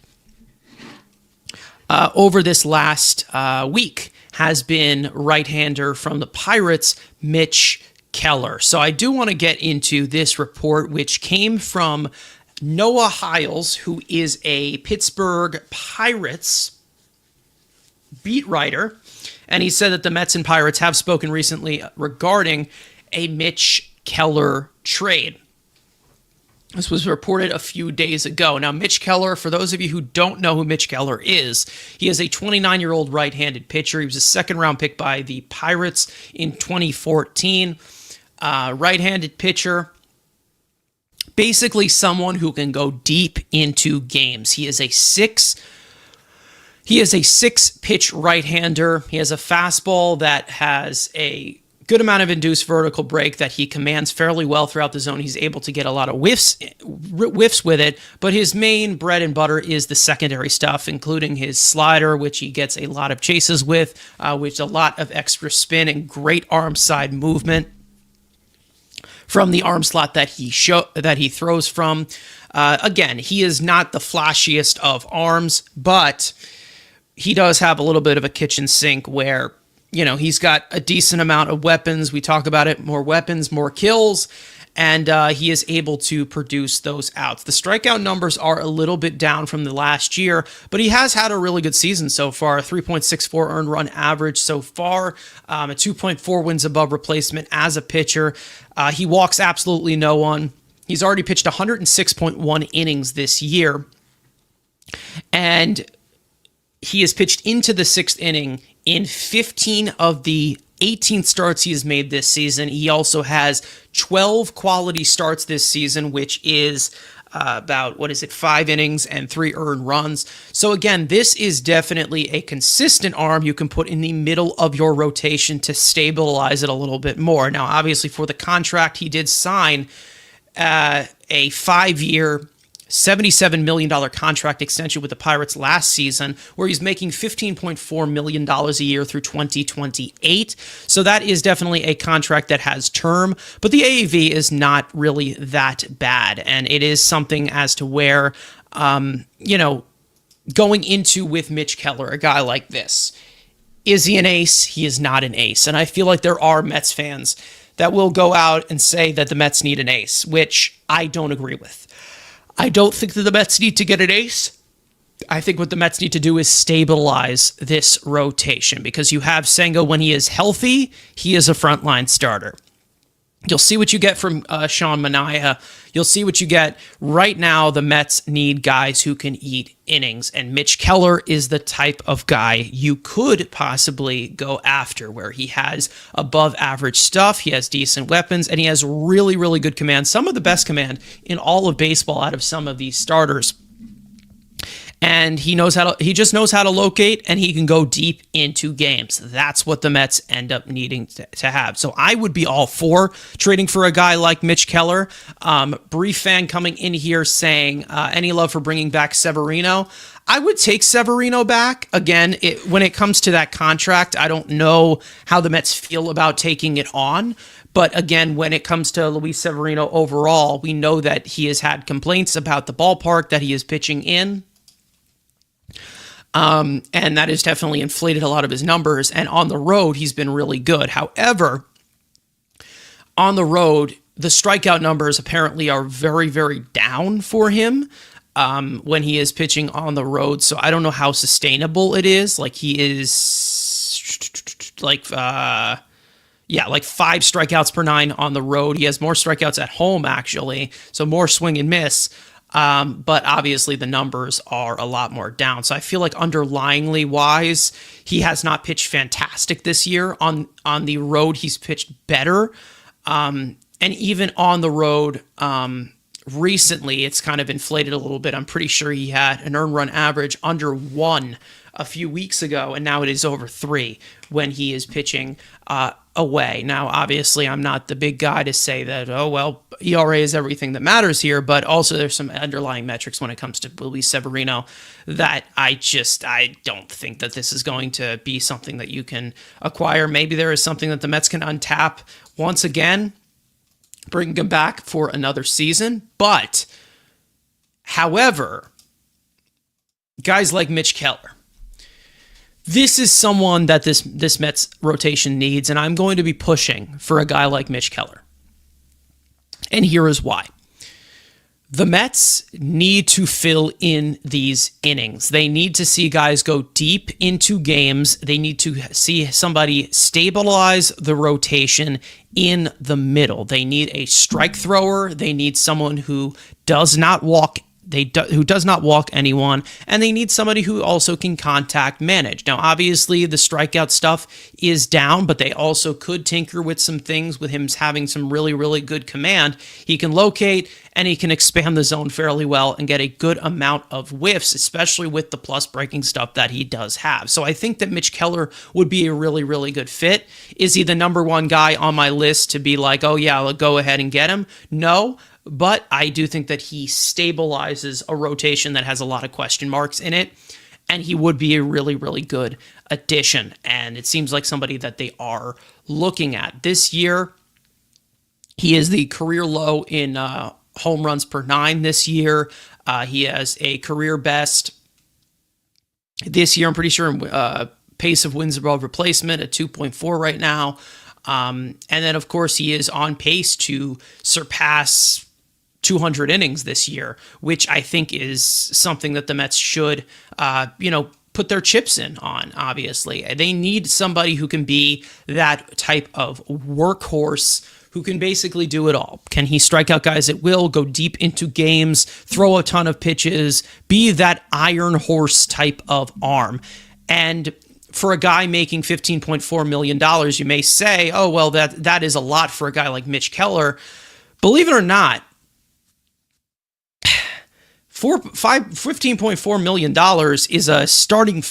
over this last week has been right-hander from the Pirates, Mitch Keller. So I do want to get into this report, which came from Noah Hiles, who is a Pittsburgh Pirates beat writer, and he said that the Mets and Pirates have spoken recently regarding a Mitch Keller trade. This was reported a few days ago. Now, Mitch Keller, for those of you who don't know who Mitch Keller is, he is a 29-year-old right-handed pitcher. He was a second-round pick by the Pirates in 2014. Right-handed pitcher. Basically someone who can go deep into games. He is a six-pitch right-hander. He has a fastball that has a good amount of induced vertical break that he commands fairly well throughout the zone. He's able to get a lot of whiffs with it, but his main bread and butter is the secondary stuff, including his slider, which he gets a lot of chases with, which a lot of extra spin and great arm side movement from the arm slot that he throws from. Again, he is not the flashiest of arms, but he does have a little bit of a kitchen sink where, he's got a decent amount of weapons. We talk about it, more weapons, more kills, and he is able to produce those outs. The strikeout numbers are a little bit down from the last year, but he has had a really good season so far, a 3.64 earned run average so far, a 2.4 wins above replacement as a pitcher. He walks absolutely no one. He's already pitched 106.1 innings this year, and he has pitched into the sixth inning in 15 of the 18 starts he has made this season. He also has 12 quality starts this season, which is about 5 innings and 3 earned runs. So again, this is definitely a consistent arm you can put in the middle of your rotation to stabilize it a little bit more. Now, obviously, for the contract, he did sign a 5-year, $77 million contract extension with the Pirates last season, where he's making $15.4 million a year through 2028. So that is definitely a contract that has term, but the AAV is not really that bad. And it is something as to where, going into with Mitch Keller, a guy like this, is he an ace? He is not an ace. And I feel like there are Mets fans that will go out and say that the Mets need an ace, which I don't agree with. I don't think that the Mets need to get an ace. I think what the Mets need to do is stabilize this rotation, because you have Senga when he is healthy, he is a frontline starter. You'll see what you get from Sean Manaea. You'll see what you get. Right now, the Mets need guys who can eat innings, and Mitch Keller is the type of guy you could possibly go after, where he has above average stuff, he has decent weapons, and he has really, really good command, some of the best command in all of baseball out of some of these starters. And he just knows how to locate, and he can go deep into games. That's what the Mets end up needing to have. So I would be all for trading for a guy like Mitch Keller. Brief fan coming in here saying, any love for bringing back Severino? I would take Severino back. Again, when it comes to that contract, I don't know how the Mets feel about taking it on. But again, when it comes to Luis Severino overall, we know that he has had complaints about the ballpark that he is pitching in. And that has definitely inflated a lot of his numbers. And on the road, he's been really good. However, on the road, the strikeout numbers apparently are very, very down for him when he is pitching on the road. So I don't know how sustainable it is. Like, he is Yeah, like 5 strikeouts per 9 on the road. He has more strikeouts at home, actually, so more swing and miss. But obviously the numbers are a lot more down. So I feel like underlyingly wise, he has not pitched fantastic this year. On the road, he's pitched better. And even on the road, recently, it's kind of inflated a little bit. I'm pretty sure he had an earned run average under 1 a few weeks ago, and now it is over 3 when he is pitching away. Now, obviously, I'm not the big guy to say that, oh, well, ERA is everything that matters here, but also there's some underlying metrics when it comes to Luis Severino that I don't think that this is going to be something that you can acquire. Maybe there is something that the Mets can untap once again, bring him back for another season. But, however, guys like Mitch Keller, this is someone that this Mets rotation needs, and I'm going to be pushing for a guy like Mitch Keller. And here is why. The Mets need to fill in these innings. They need to see guys go deep into games. They need to see somebody stabilize the rotation in the middle. They need a strike thrower. They need someone who does not walk anyone, and they need somebody who also can contact manage. Now, obviously, the strikeout stuff is down, but they also could tinker with some things with him having some really, really good command. He can locate, and he can expand the zone fairly well and get a good amount of whiffs, especially with the plus breaking stuff that he does have. So I think that Mitch Keller would be a really, really good fit. Is he the number one guy on my list to be like, oh yeah, I'll go ahead and get him? No. But I do think that he stabilizes a rotation that has a lot of question marks in it, and he would be a really, really good addition. And it seems like somebody that they are looking at. This year, he is the career low in home runs per 9 this year. He has a career best this year, I'm pretty sure, pace of wins above replacement at 2.4 right now. And then, of course, he is on pace to surpass 200 innings this year, which I think is something that the Mets should, put their chips in on, obviously. They need somebody who can be that type of workhorse who can basically do it all. Can he strike out guys at will, go deep into games, throw a ton of pitches, be that iron horse type of arm? And for a guy making $15.4 million, you may say, oh, well, that is a lot for a guy like Mitch Keller. Believe it or not, $15.4 million is a starting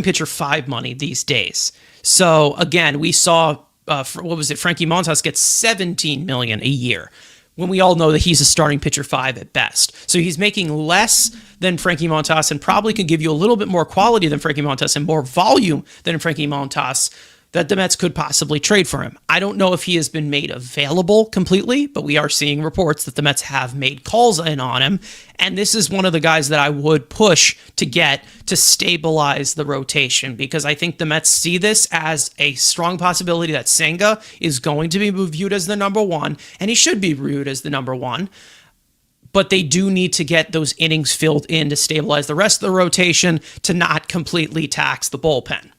pitcher 5 money these days. So again, we saw, Frankie Montas gets $17 million a year, when we all know that he's a starting pitcher 5 at best. So he's making less than Frankie Montas and probably could give you a little bit more quality than Frankie Montas and more volume than Frankie Montas that the Mets could possibly trade for him. I don't know if he has been made available completely, but we are seeing reports that the Mets have made calls in on him, and this is one of the guys that I would push to get to stabilize the rotation, because I think the Mets see this as a strong possibility that Senga is going to be viewed as the number 1, and he should be viewed as the number 1, but they do need to get those innings filled in to stabilize the rest of the rotation to not completely tax the bullpen.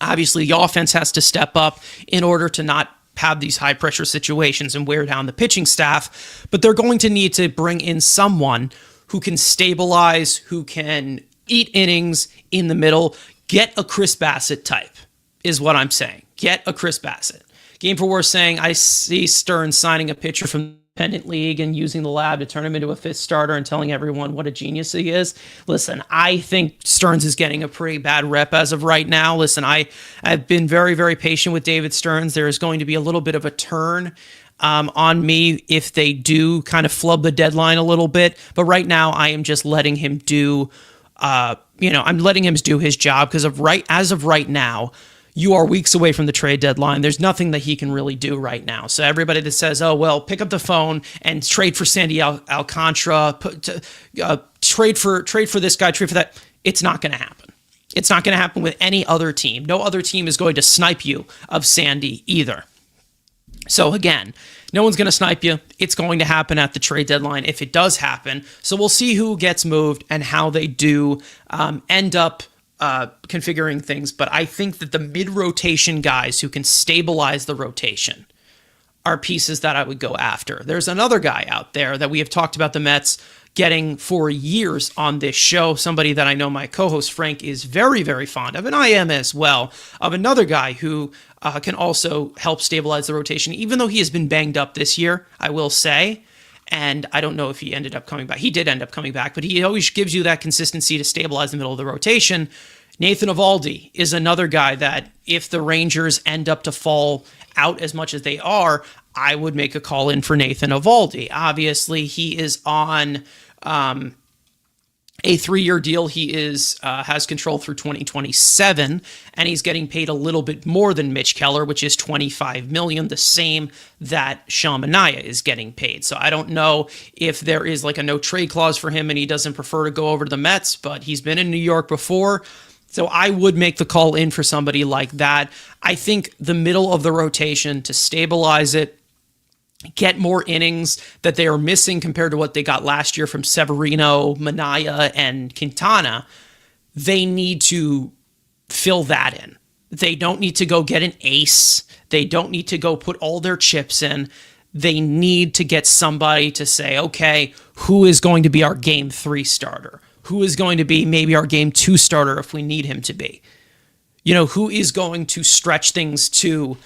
Obviously, the offense has to step up in order to not have these high-pressure situations and wear down the pitching staff, but they're going to need to bring in someone who can stabilize, who can eat innings in the middle, get a Chris Bassett type, is what I'm saying. Get a Chris Bassett. Game for War saying, I see Stearns signing a pitcher from the independent league and using the lab to turn him into a 5th starter and telling everyone what a genius he is. Listen, I think Stearns is getting a pretty bad rep as of right now. Listen, I've been very, very patient with David Stearns. There is going to be a little bit of a turn on me if they do kind of flub the deadline a little bit. But right now, I am just letting him do, I'm letting him do his job because as of right now, you are weeks away from the trade deadline. There's nothing that he can really do right now. So everybody that says, oh, well, pick up the phone and trade for Sandy Alcantara, trade for this guy, trade for that, it's not going to happen. It's not going to happen with any other team. No other team is going to snipe you of Sandy either. So again, no one's going to snipe you. It's going to happen at the trade deadline if it does happen. So we'll see who gets moved and how they do end up configuring things, but I think that the mid-rotation guys who can stabilize the rotation are pieces that I would go after. There's another guy out there that we have talked about the Mets getting for years on this show, somebody that I know my co-host Frank is very, very fond of, and I am as well, of another guy who can also help stabilize the rotation, even though he has been banged up this year, I will say. And I don't know if he ended up coming back. He did end up coming back, but he always gives you that consistency to stabilize the middle of the rotation. Nathan Eovaldi is another guy that if the Rangers end up to fall out as much as they are, I would make a call in for Nathan Eovaldi. Obviously, he is on a 3-year deal. He has control through 2027, and he's getting paid a little bit more than Mitch Keller, which is $25 million, the same that Sean Manaea is getting paid. So I don't know if there is like a no trade clause for him and he doesn't prefer to go over to the Mets, but he's been in New York before. So I would make the call in for somebody like that. I think the middle of the rotation to stabilize it, get more innings that they are missing compared to what they got last year from Severino, Manaea, and Quintana, they need to fill that in. They don't need to go get an ace. They don't need to go put all their chips in. They need to get somebody to say, okay, who is going to be our game 3 starter? Who is going to be maybe our game 2 starter if we need him to be? Who is going to stretch things to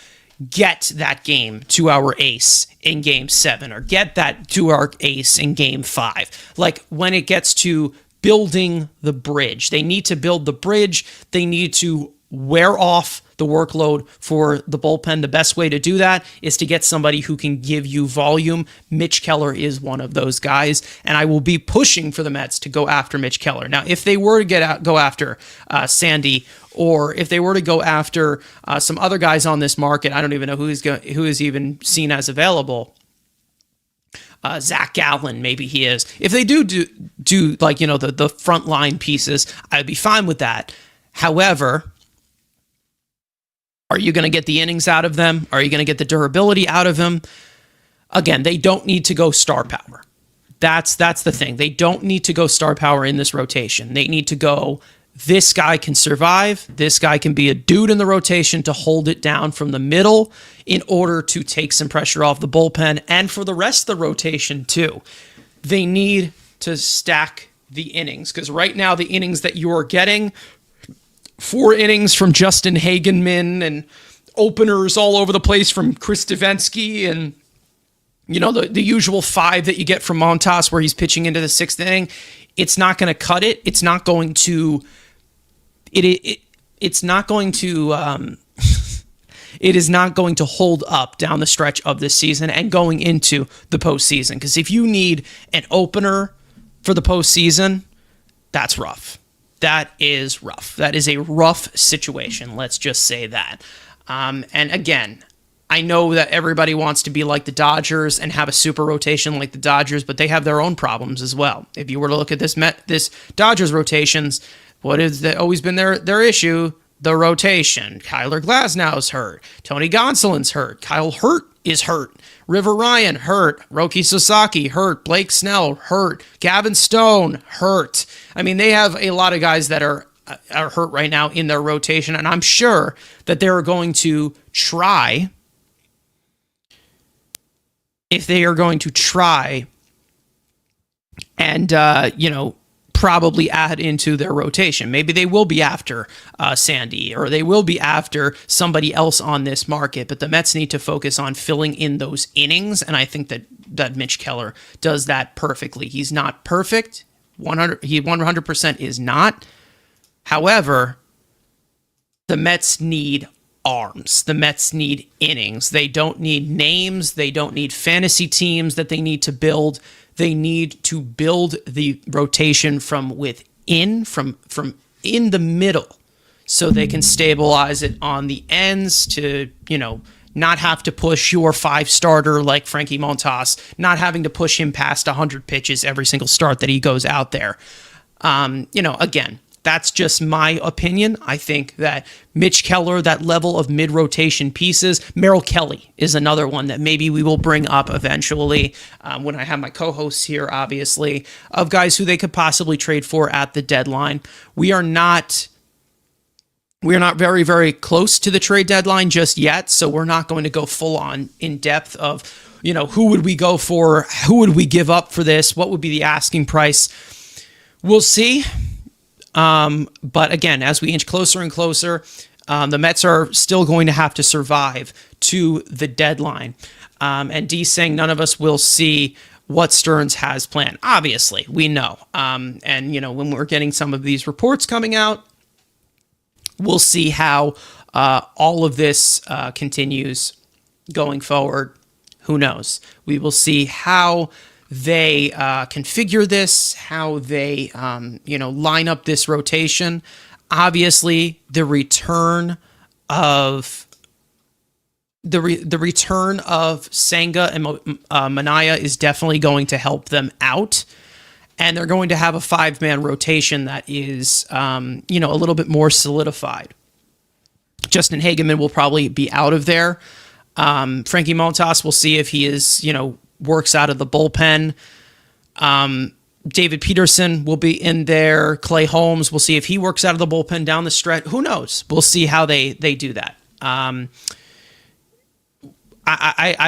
get that game to our ace in game 7 or get that to our ace in game 5. Like when it gets to building the bridge, they need to build the bridge. They need to wear off the workload for the bullpen. The best way to do that is to get somebody who can give you volume. Mitch Keller is one of those guys, and I will be pushing for the Mets to go after Mitch Keller. Now, if they were to go after Sandy, or if they were to go after some other guys on this market, I don't even know who is even seen as available. Zach Gallen, maybe he is. If they do like, the frontline pieces, I'd be fine with that. However, are you going to get the innings out of them? Are you going to get the durability out of them? Again, they don't need to go star power. That's the thing. They don't need to go star power in this rotation. They need to go, this guy can survive. This guy can be a dude in the rotation to hold it down from the middle in order to take some pressure off the bullpen and for the rest of the rotation too. They need to stack the innings because right now the innings that you are getting, 4 innings from Justin Hagenman and openers all over the place from Chris Davinsky and, the usual 5 that you get from Montas where he's pitching into the 6th inning. It's not going to cut it. It's not going to, it's not going to, it is not going to hold up down the stretch of this season and going into the postseason. Because if you need an opener for the postseason, that's rough. That is rough. That is a rough situation. Let's just say that. And again, I know that everybody wants to be like the Dodgers and have a super rotation like the Dodgers, but they have their own problems as well. If you were to look at this Dodgers rotations, what has always been their issue? The rotation. Kyler Glasnow's hurt. Tony Gonsolin's hurt. Kyle Hurt is hurt. River Ryan hurt. Roki Sasaki hurt. Blake Snell hurt. Gavin Stone hurt. I mean, they have a lot of guys that are hurt right now in their rotation, and I'm sure that they're going to try, if they are going to try and, probably add into their rotation. Maybe they will be after Sandy, or they will be after somebody else on this market, but the Mets need to focus on filling in those innings, and I think that Mitch Keller does that perfectly. He's not perfect. He 100% is not. However, the Mets need arms. The Mets need innings. They don't need names. They don't need fantasy teams that they need to build. They need to build the rotation from within, from in the middle, so they can stabilize it on the ends to, not have to push your 5 starter like Frankie Montas, not having to push him past 100 pitches every single start that he goes out there. Again, that's just my opinion. I think that Mitch Keller, that level of mid-rotation pieces, Merrill Kelly is another one that maybe we will bring up eventually when I have my co-hosts here, obviously, of guys who they could possibly trade for at the deadline. We are not We're not very, very close to the trade deadline just yet, so we're not going to go full on in depth of, who would we go for? Who would we give up for this? What would be the asking price? We'll see. But again, as we inch closer and closer, the Mets are still going to have to survive to the deadline. And D's saying none of us will see what Stearns has planned. Obviously, we know. And, when we're getting some of these reports coming out, we'll see how all of this continues going forward. Who knows? We will see how they configure this, how they, line up this rotation. Obviously, the return of Senga and Manaya is definitely going to help them out. And they're going to have a 5-man rotation that is, a little bit more solidified. Justin Hageman will probably be out of there. Frankie Montas, we'll see if he is, works out of the bullpen. David Peterson will be in there. Clay Holmes, we'll see if he works out of the bullpen down the stretch. Who knows? We'll see how they do that. I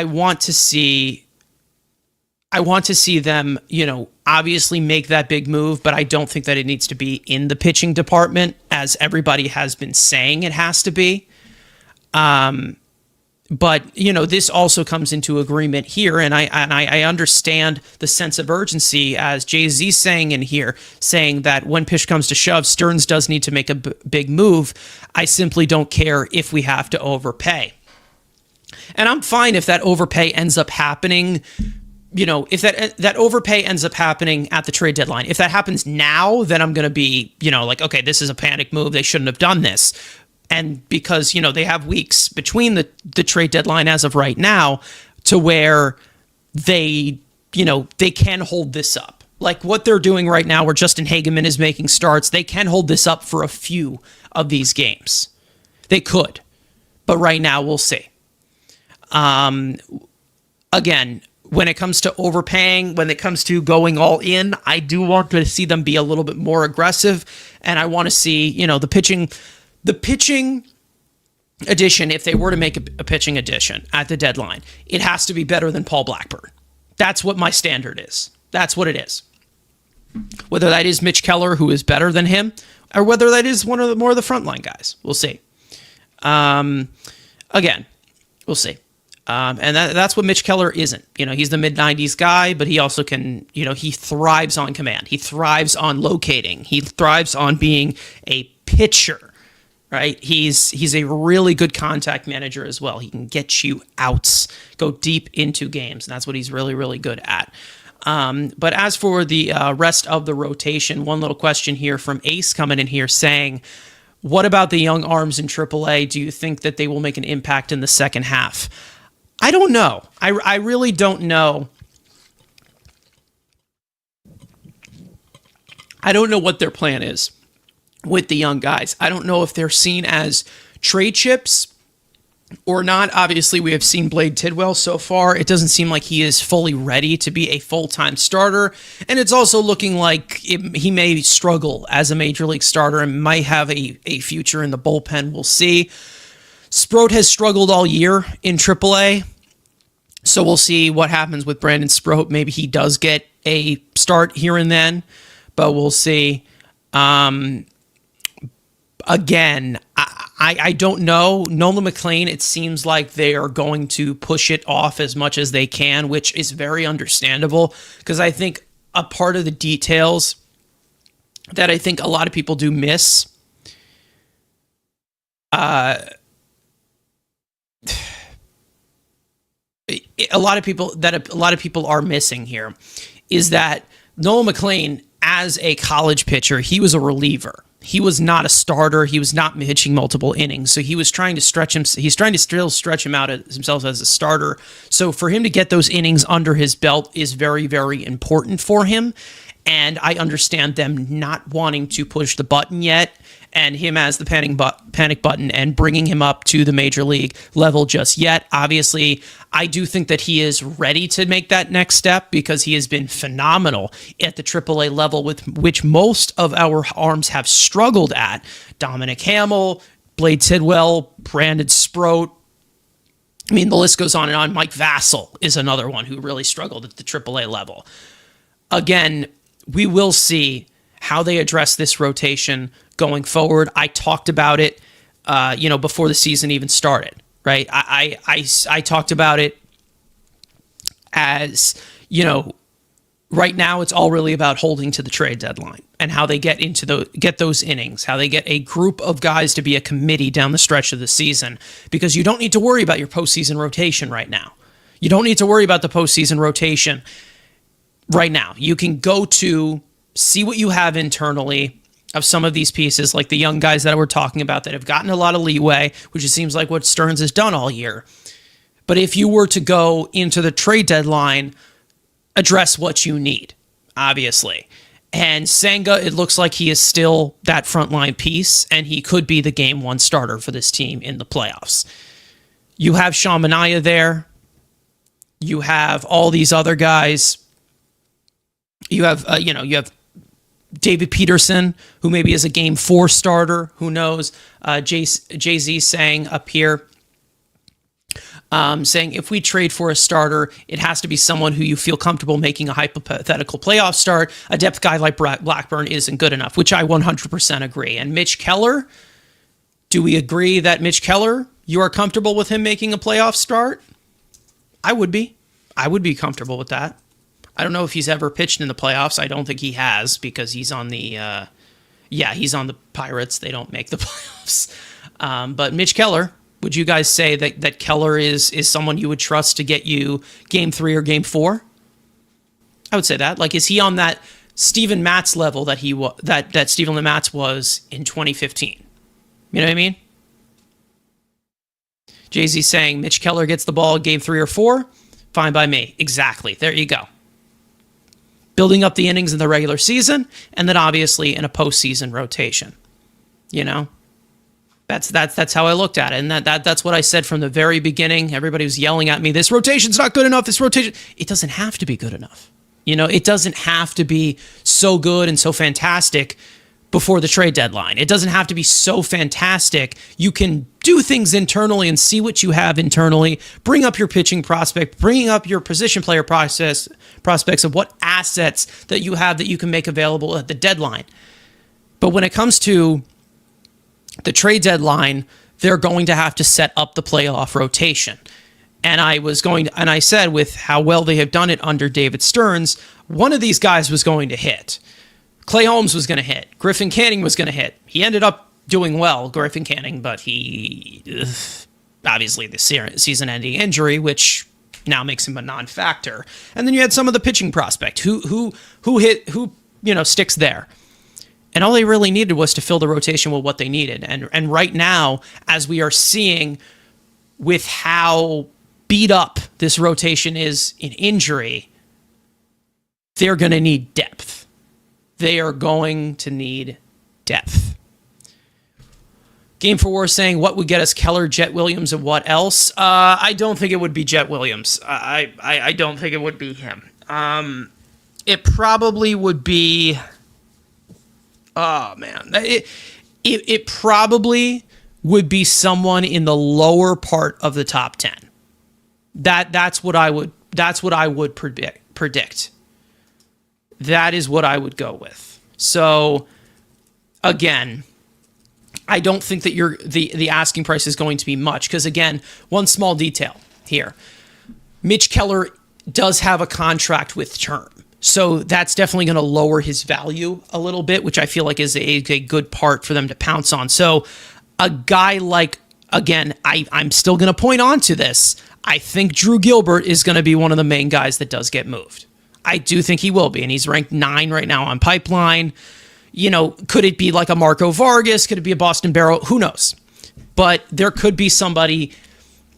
want to see them, obviously make that big move, but I don't think that it needs to be in the pitching department, as everybody has been saying it has to be. But, this also comes into agreement here, and I understand the sense of urgency, as Jay-Z's saying in here, saying that when push comes to shove, Stearns does need to make a big move. I simply don't care if we have to overpay. And I'm fine if that overpay ends up happening, if that overpay ends up happening at the trade deadline. If that happens now, then I'm going to be, okay, this is a panic move. They shouldn't have done this. And because, they have weeks between the trade deadline as of right now to where they can hold this up. Like what they're doing right now, where Justin Hageman is making starts, they can hold this up for a few of these games. They could. But right now, we'll see. Again, when it comes to overpaying, when it comes to going all in, I do want to see them be a little bit more aggressive. And I want to see, the pitching addition, if they were to make a pitching addition at the deadline, it has to be better than Paul Blackburn. That's what my standard is. That's what it is. Whether that is Mitch Keller, who is better than him, or whether that is one of the more of the frontline guys. We'll see. Again, we'll see. And that's what Mitch Keller isn't. He's the mid-90s guy, but he also can, he thrives on command. He thrives on locating. He thrives on being a pitcher. Right, he's a really good contact manager as well. He can get you outs, go deep into games, and that's what he's really, really good at. But as for the rest of the rotation, one little question here from Ace coming in here saying, what about the young arms in AAA? Do you think that they will make an impact in the second half? I don't know. I really don't know. I don't know what their plan is with the young guys. I don't know if they're seen as trade chips or not. Obviously, we have seen Blade Tidwell so far. It doesn't seem like he is fully ready to be a full-time starter, and it's also looking like he may struggle as a major league starter and might have a future in the bullpen. We'll see. Sproat has struggled all year in AAA, so we'll see what happens with Brandon Sproat. Maybe he does get a start here and then, but we'll see. Again, I don't know. Nolan McLean, it seems like they are going to push it off as much as they can, which is very understandable, because I think a part of the details that I think a lot of people do miss, a lot of people are missing here, is that Nolan McLean, as a college pitcher, he was a reliever. He was not a starter. He was not pitching multiple innings. So he was trying to stretch him. He's trying to still stretch him out himself as a starter. So for him to get those innings under his belt is very, very important for him. And I understand them not wanting to push the button yet, and him as the panic button and bringing him up to the major league level just yet. Obviously, I do think that he is ready to make that next step, because he has been phenomenal at the AAA level, with which most of our arms have struggled at. Dominic Hamill, Blade Tidwell, Brandon Sproat. I mean, the list goes on and on. Mike Vassell is another one who really struggled at the AAA level. Again, we will see how they address this rotation going forward. I talked about it, before the season even started, right? I talked about it as, right now it's all really about holding to the trade deadline and how they get those innings, how they get a group of guys to be a committee down the stretch of the season, because you don't need to worry about your postseason rotation right now. You don't need to worry about the postseason rotation right now. You can go to see what you have internally of some of these pieces, like the young guys that we're talking about that have gotten a lot of leeway, which it seems like what Stearns has done all year. But if you were to go into the trade deadline, address what you need, obviously. And Senga, it looks like he is still that frontline piece, and he could be the game one starter for this team in the playoffs. You have Sean Manaea there. You have all these other guys. You have, you have David Peterson, who maybe is a game four starter. Who knows? Jay-Z saying up here, saying if we trade for a starter, it has to be someone who you feel comfortable making a hypothetical playoff start. A depth guy like Blackburn isn't good enough, which I 100% agree. And Mitch Keller, do we agree that Mitch Keller, you are comfortable with him making a playoff start? I would be. I would be comfortable with that. I don't know if he's ever pitched in the playoffs. I don't think he has, because he's on the, he's on the Pirates. They don't make the playoffs. But Mitch Keller, would you guys say that Keller is someone you would trust to get you game 3 or game 4? I would say that. Like, is he on that Steven Matz level that that Steven Matz was in 2015? You know what I mean? Jay-Z saying Mitch Keller gets the ball game 3 or 4. Fine by me. Exactly. There you go. Building up the innings in the regular season, and then obviously in a postseason rotation. That's how I looked at it, and that's what I said from the very beginning. Everybody was yelling at me, this rotation's not good enough, this rotation. It doesn't have to be good enough. It doesn't have to be so good and so fantastic before the trade deadline. It doesn't have to be so fantastic. You can do things internally and see what you have internally, bring up your pitching prospect, bringing up your position player prospects of what assets that you have that you can make available at the deadline. But when it comes to the trade deadline, they're going to have to set up the playoff rotation. And I said with how well they have done it under David Stearns, one of these guys was going to hit. Clay Holmes was going to hit. Griffin Canning was going to hit. He ended up doing well, Griffin Canning, but he obviously the season-ending injury, which now makes him a non-factor. And then you had some of the pitching prospect who sticks there. And all they really needed was to fill the rotation with what they needed. And right now, as we are seeing with how beat up this rotation is in injury, they're going to need depth. They are going to need depth. Game for War saying, what would get us Keller, Jet Williams, and what else? I don't think it would be Jet Williams. I don't think it would be him. It probably would be... Oh, man. It probably would be someone in the lower part of the top 10. That's what I would predict. That is what I would go with. So, again, I don't think that the asking price is going to be much, because, again, one small detail here. Mitch Keller does have a contract with term. So that's definitely going to lower his value a little bit, which I feel like is a good part for them to pounce on. So a guy like, again, I'm still going to point on to this. I think Drew Gilbert is going to be one of the main guys that does get moved. I do think he will be, and he's ranked 9 right now on Pipeline. Could it be like a Marco Vargas? Could it be a Boston Barrow? Who knows? But there could be somebody,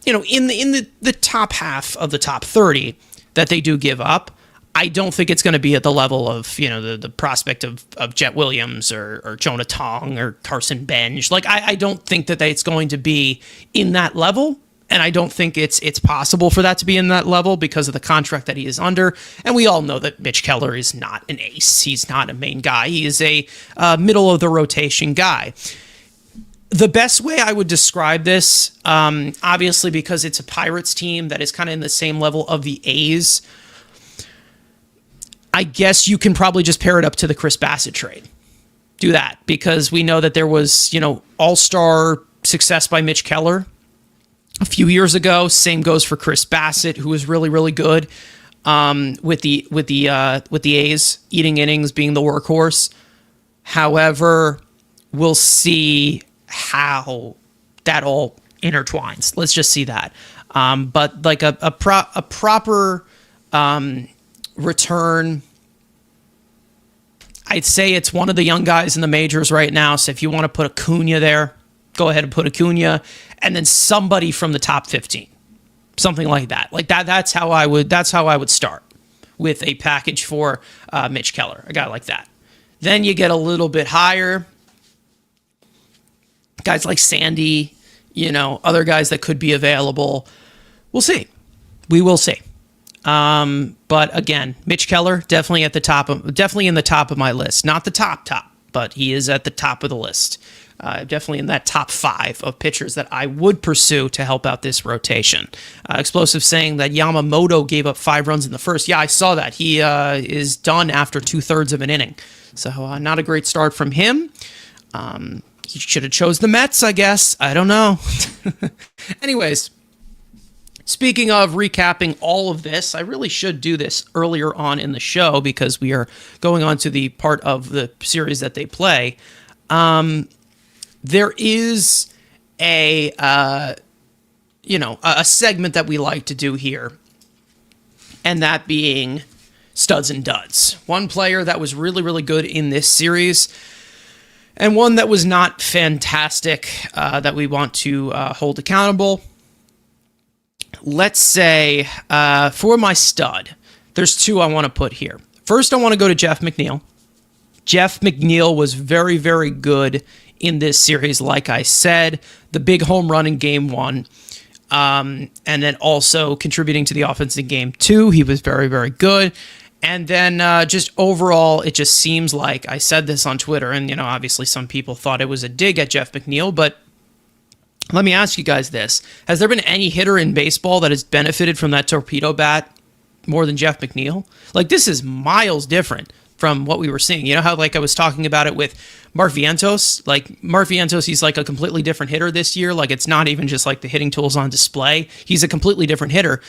in the top half of the top 30 that they do give up. I don't think it's going to be at the level of, the prospect of Jet Williams or Jonah Tong or Carson Benj. Like, I don't think that it's going to be in that level. And I don't think it's possible for that to be in that level because of the contract that he is under. And we all know that Mitch Keller is not an ace. He's not a main guy. He is a middle of the rotation guy. The best way I would describe this, obviously because it's a Pirates team that is kind of in the same level of the A's, I guess you can probably just pair it up to the Chris Bassett trade. Do that, because we know that there was, all-star success by Mitch Keller a few years ago. Same goes for Chris Bassett, who was really, really good with the A's, eating innings, being the workhorse. However, we'll see how that all intertwines. Let's just see that. But like a proper return, I'd say it's one of the young guys in the majors right now. So if you want to put Acuna there, go ahead and put Acuna, and then somebody from the top 15, something like that. Like that. That's how I would start with a package for Mitch Keller, a guy like that. Then you get a little bit higher. Guys like Sandy, other guys that could be available. We'll see. We will see. But again, Mitch Keller definitely in the top of my list. Not the top, but he is at the top of the list. Definitely in that top 5 of pitchers that I would pursue to help out this rotation. Explosive saying that Yamamoto gave up 5 runs in the first. Yeah, I saw that. He is done after 2/3 of an inning. So not a great start from him. He should have chose the Mets, I guess. I don't know. Anyways, speaking of recapping all of this, I really should do this earlier on in the show because we are going on to the part of the series that they play. There is a segment that we like to do here, and that being studs and duds. One player that was really, really good in this series, and one that was not fantastic, that we want to hold accountable. Let's say, for my stud, there's 2 I want to put here. First, I want to go to Jeff McNeil. Jeff McNeil was very, very good in this series, like I said. The big home run in Game 1, and then also contributing to the offense in Game 2. He was very, very good. And then just overall, it just seems like, I said this on Twitter, and obviously some people thought it was a dig at Jeff McNeil, but let me ask you guys this. Has there been any hitter in baseball that has benefited from that torpedo bat more than Jeff McNeil? Like, this is miles different from what we were seeing. You know how, like, I was talking about it with Mark Vientos? Like, Mark Vientos, he's like a completely different hitter this year. Like, it's not even just like the hitting tools on display. He's a completely different hitter.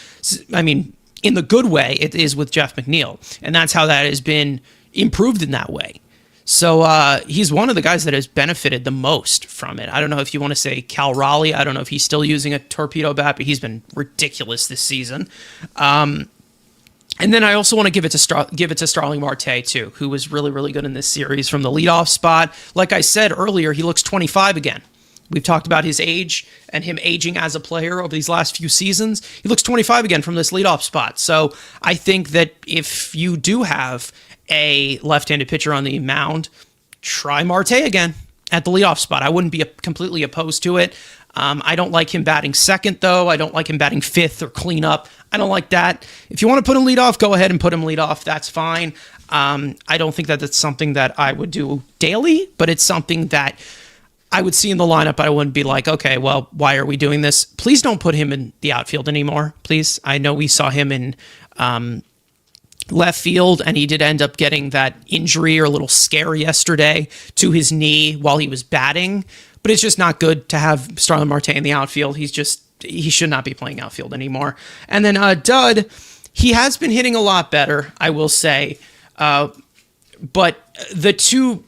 I mean, in the good way, it is with Jeff McNeil. And that's how that has been improved in that way. So he's one of the guys that has benefited the most from it. I don't know if you want to say Cal Raleigh. I don't know if he's still using a torpedo bat, but he's been ridiculous this season. And then I also want to give it to Starling Marte too, who was really, really good in this series from the leadoff spot. Like I said earlier, he looks 25 again. We've talked about his age and him aging as a player over these last few seasons. He looks 25 again from this leadoff spot. So I think that if you do have a left-handed pitcher on the mound, try Marte again at the leadoff spot. I wouldn't be completely opposed to it. I don't like him batting second, though. I don't like him batting fifth or cleanup. I don't like that. If you want to put him leadoff, go ahead and put him leadoff. That's fine. I don't think that that's something that I would do daily, but it's something that I would see in the lineup. I wouldn't be like, okay, well, why are we doing this? Please don't put him in the outfield anymore, please. I know we saw him in left field, and he did end up getting that injury or a little scare yesterday to his knee while he was batting. But it's just not good to have Starling Marte in the outfield. He should not be playing outfield anymore. And then Dud, he has been hitting a lot better, I will say. But the 2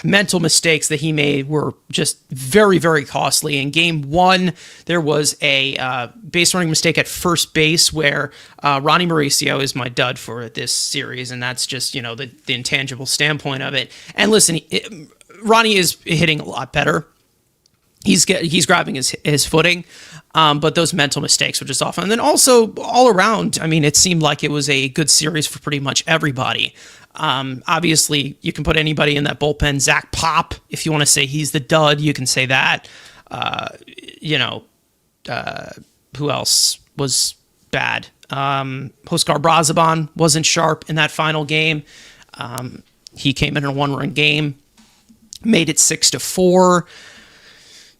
mental mistakes that he made were just very, very costly. In Game 1, there was a base running mistake at first base where Ronnie Mauricio is my dud for this series, and that's just, the intangible standpoint of it. And listen, Ronnie is hitting a lot better. He's grabbing his footing, but those mental mistakes were just off. And then also all around, I mean, it seemed like it was a good series for pretty much everybody. Obviously, you can put anybody in that bullpen. Zach Pop, if you want to say he's the dud, you can say that. Who else was bad? Huascar Brazaban wasn't sharp in that final game. He came in a 1-run game, made it 6-4.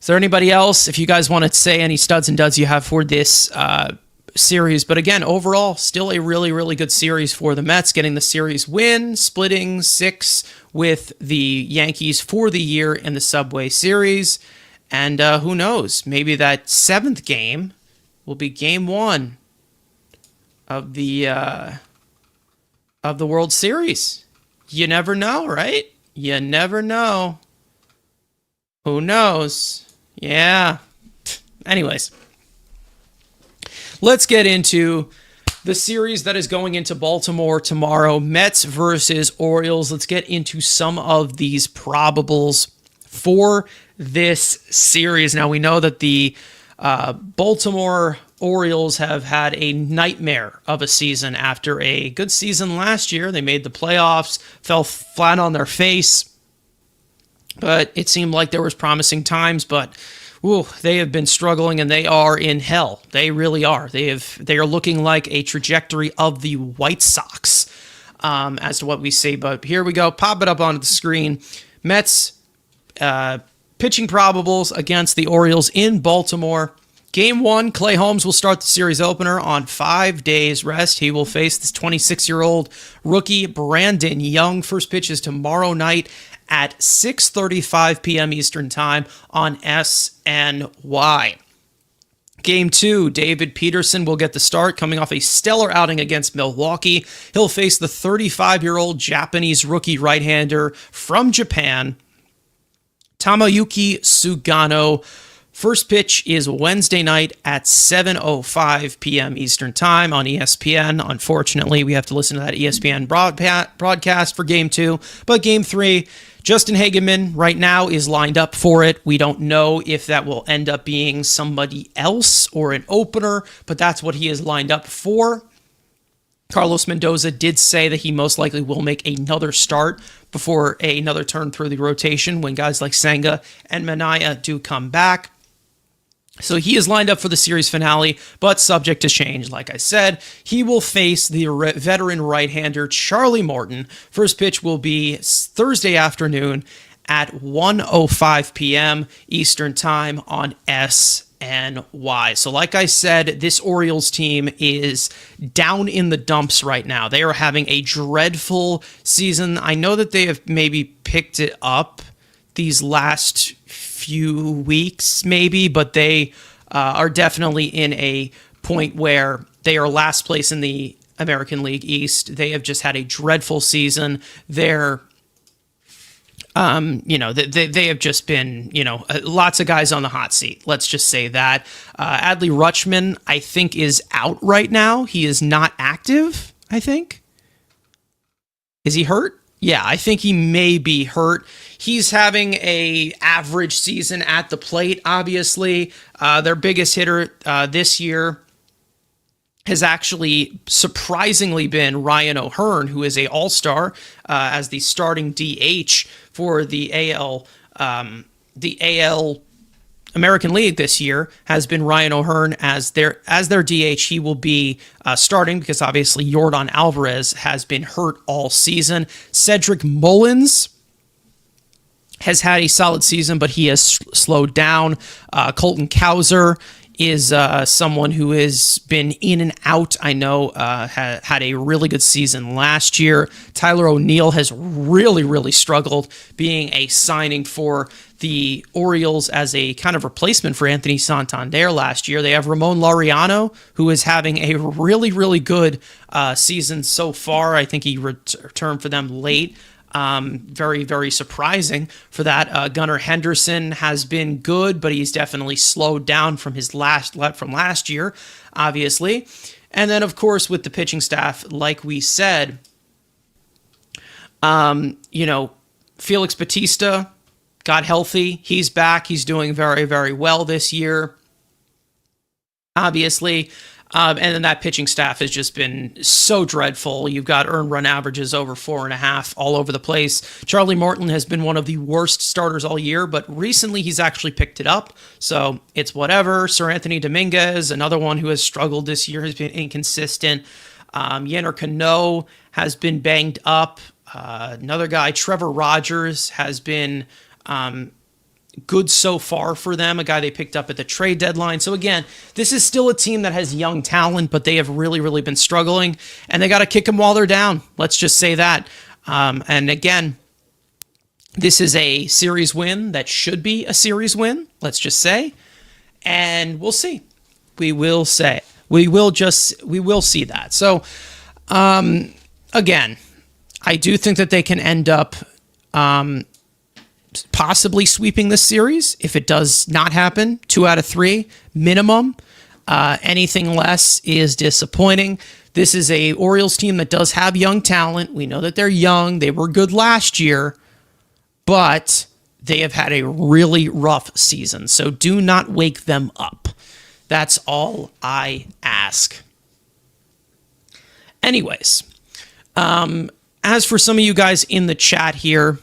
Is there anybody else, if you guys want to say any studs and duds you have for this series? But again, overall, still a really, really good series for the Mets, getting the series win, splitting 6 with the Yankees for the year in the Subway Series. And who knows, maybe that 7th game will be game 1 of the World Series. You never know, right? You never know. Who knows? Yeah. Anyways, let's get into the series that is going into Baltimore tomorrow, Mets versus Orioles. Let's get into some of these probables for this series. Now, we know that the Baltimore Orioles have had a nightmare of a season after a good season last year. They made the playoffs, fell flat on their face, but it seemed like there was promising times, but they have been struggling and they are in hell. They really are. They are looking like a trajectory of the White Sox as to what we see. But here we go. Pop it up onto the screen. Mets pitching probables against the Orioles in Baltimore. Game 1, Clay Holmes will start the series opener on 5 days rest. He will face this 26-year-old rookie Brandon Young. First pitch is tomorrow night at 6:35 p.m. Eastern Time on SNY. Game 2, David Peterson will get the start, coming off a stellar outing against Milwaukee. He'll face the 35-year-old Japanese rookie right-hander from Japan, Tomoyuki Sugano. First pitch is Wednesday night at 7:05 p.m. Eastern Time on ESPN. Unfortunately, we have to listen to that ESPN broadcast for Game 2. But Game 3, Justin Hageman right now is lined up for it. We don't know if that will end up being somebody else or an opener, but that's what he is lined up for. Carlos Mendoza did say that he most likely will make another start before another turn through the rotation when guys like Senga and Manaya do come back. So he is lined up for the series finale, but subject to change. Like I said, he will face the veteran right-hander Charlie Morton. First pitch will be Thursday afternoon at 1:05 p.m. Eastern Time on SNY. So like I said, this Orioles team is down in the dumps right now. They are having a dreadful season. I know that they have maybe picked it up these last few weeks, maybe, but they are definitely in a point where they are last place in the American League East. They have just had a dreadful season. They're, they have just been, lots of guys on the hot seat. Let's just say that. Adley Rutschman, I think, is out right now. He is not active, I think. Is he hurt? Yeah, I think he may be hurt. He's having a average season at the plate, obviously. Their biggest hitter this year has actually surprisingly been Ryan O'Hearn, who is a all-star as the starting DH for the AL American League this year. Has been Ryan O'Hearn as their DH. He will be starting because obviously Yordan Alvarez has been hurt all season. Cedric Mullins has had a solid season, but he has slowed down. Colton Cowser is someone who has been in and out. I know had a really good season last year. Tyler O'Neill has really, really struggled, being a signing for the Orioles as a kind of replacement for Anthony Santander last year. They have Ramon Laureano, who is having a really, really good season so far. I think he returned for them late. Very, very surprising for that. Gunnar Henderson has been good, but he's definitely slowed down from his last year, obviously. And then, of course, with the pitching staff, like we said, Felix Bautista got healthy. He's back. He's doing very, very well this year, obviously. And then that pitching staff has just been so dreadful. You've got earned run averages over 4.5 all over the place. Charlie Morton has been one of the worst starters all year, but recently he's actually picked it up. So it's whatever. Sir Anthony Dominguez, another one who has struggled this year, has been inconsistent. Yenner Cano has been banged up. Another guy, Trevor Rogers, has been good so far for them, a guy they picked up at the trade deadline. So again, this is still a team that has young talent, but they have really, really been struggling, and they got to kick them while they're down. Let's just say that. And again, this is a series win that should be a series win, let's just say, and we'll see. We will see that. So, again, I do think that they can end up possibly sweeping this series. If it does not happen, 2 out of 3 minimum. Anything less is disappointing. This is a Orioles team that does have young talent. We know that they're young. They were good last year, but they have had a really rough season. So do not wake them up. That's all I ask. Anyways, as for some of you guys in the chat here,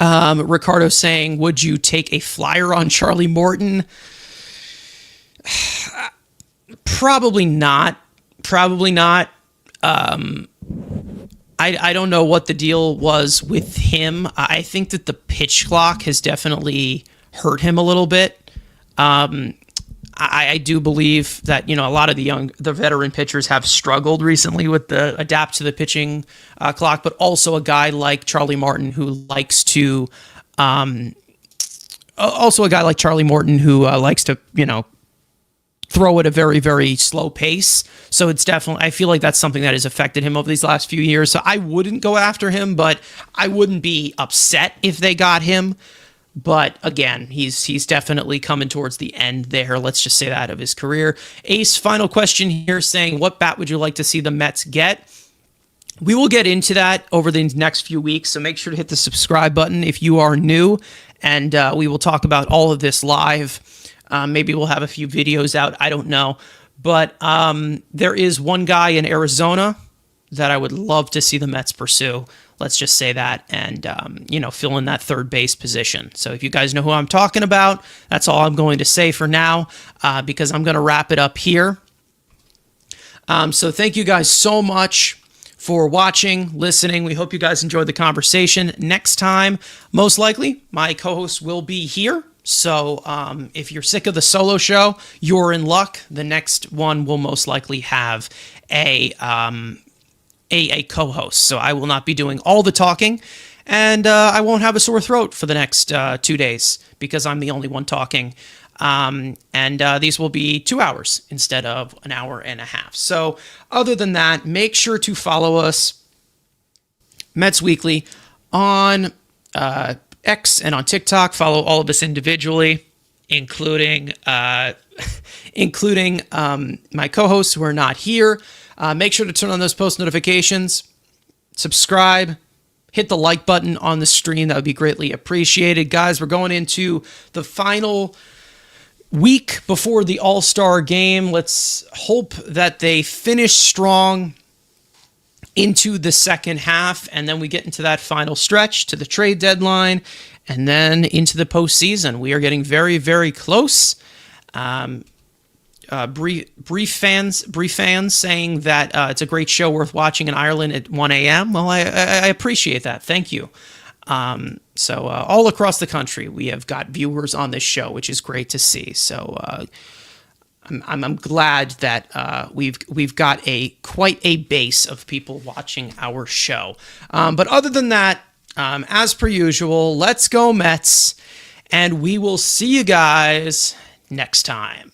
Ricardo saying, would you take a flyer on Charlie Morton? Probably not. I don't know what the deal was with him. I think that the pitch clock has definitely hurt him a little bit. I do believe that, a lot of the veteran pitchers have struggled recently with the adapt to the pitching clock, but also a guy like Charlie Morton who likes to, throw at a very, very slow pace. So it's definitely, I feel like that's something that has affected him over these last few years. So I wouldn't go after him, but I wouldn't be upset if they got him. But again, he's definitely coming towards the end there. Let's just say that of his career. Ace, final question here saying, what bat would you like to see the Mets get? We will get into that over the next few weeks. So make sure to hit the subscribe button if you are new. And we will talk about all of this live. Maybe we'll have a few videos out. I don't know. But there is one guy in Arizona that I would love to see the Mets pursue. Let's just say that, and, fill in that third base position. So if you guys know who I'm talking about, that's all I'm going to say for now, because I'm going to wrap it up here. So thank you guys so much for watching, listening. We hope you guys enjoyed the conversation. Next time, most likely, my co-host will be here. So if you're sick of the solo show, you're in luck. The next one will most likely have a co-host. So I will not be doing all the talking, and I won't have a sore throat for the next 2 days because I'm the only one talking. And these will be 2 hours instead of an hour and a half. So other than that, make sure to follow us, Mets Weekly, on X and on TikTok. Follow all of us individually, including my co-hosts who are not here. Make sure to turn on those post notifications, subscribe, hit the like button on the stream. That would be greatly appreciated. Guys, we're going into the final week before the All-Star game. Let's hope that they finish strong into the second half, and then we get into that final stretch to the trade deadline, and then into the postseason. We are getting very, very close. Brief fans saying that it's a great show worth watching in Ireland at 1 a.m. Well, I appreciate that. Thank you. So all across the country, we have got viewers on this show, which is great to see. So I'm glad that we've got quite a base of people watching our show. But other than that, as per usual, let's go Mets, and we will see you guys next time.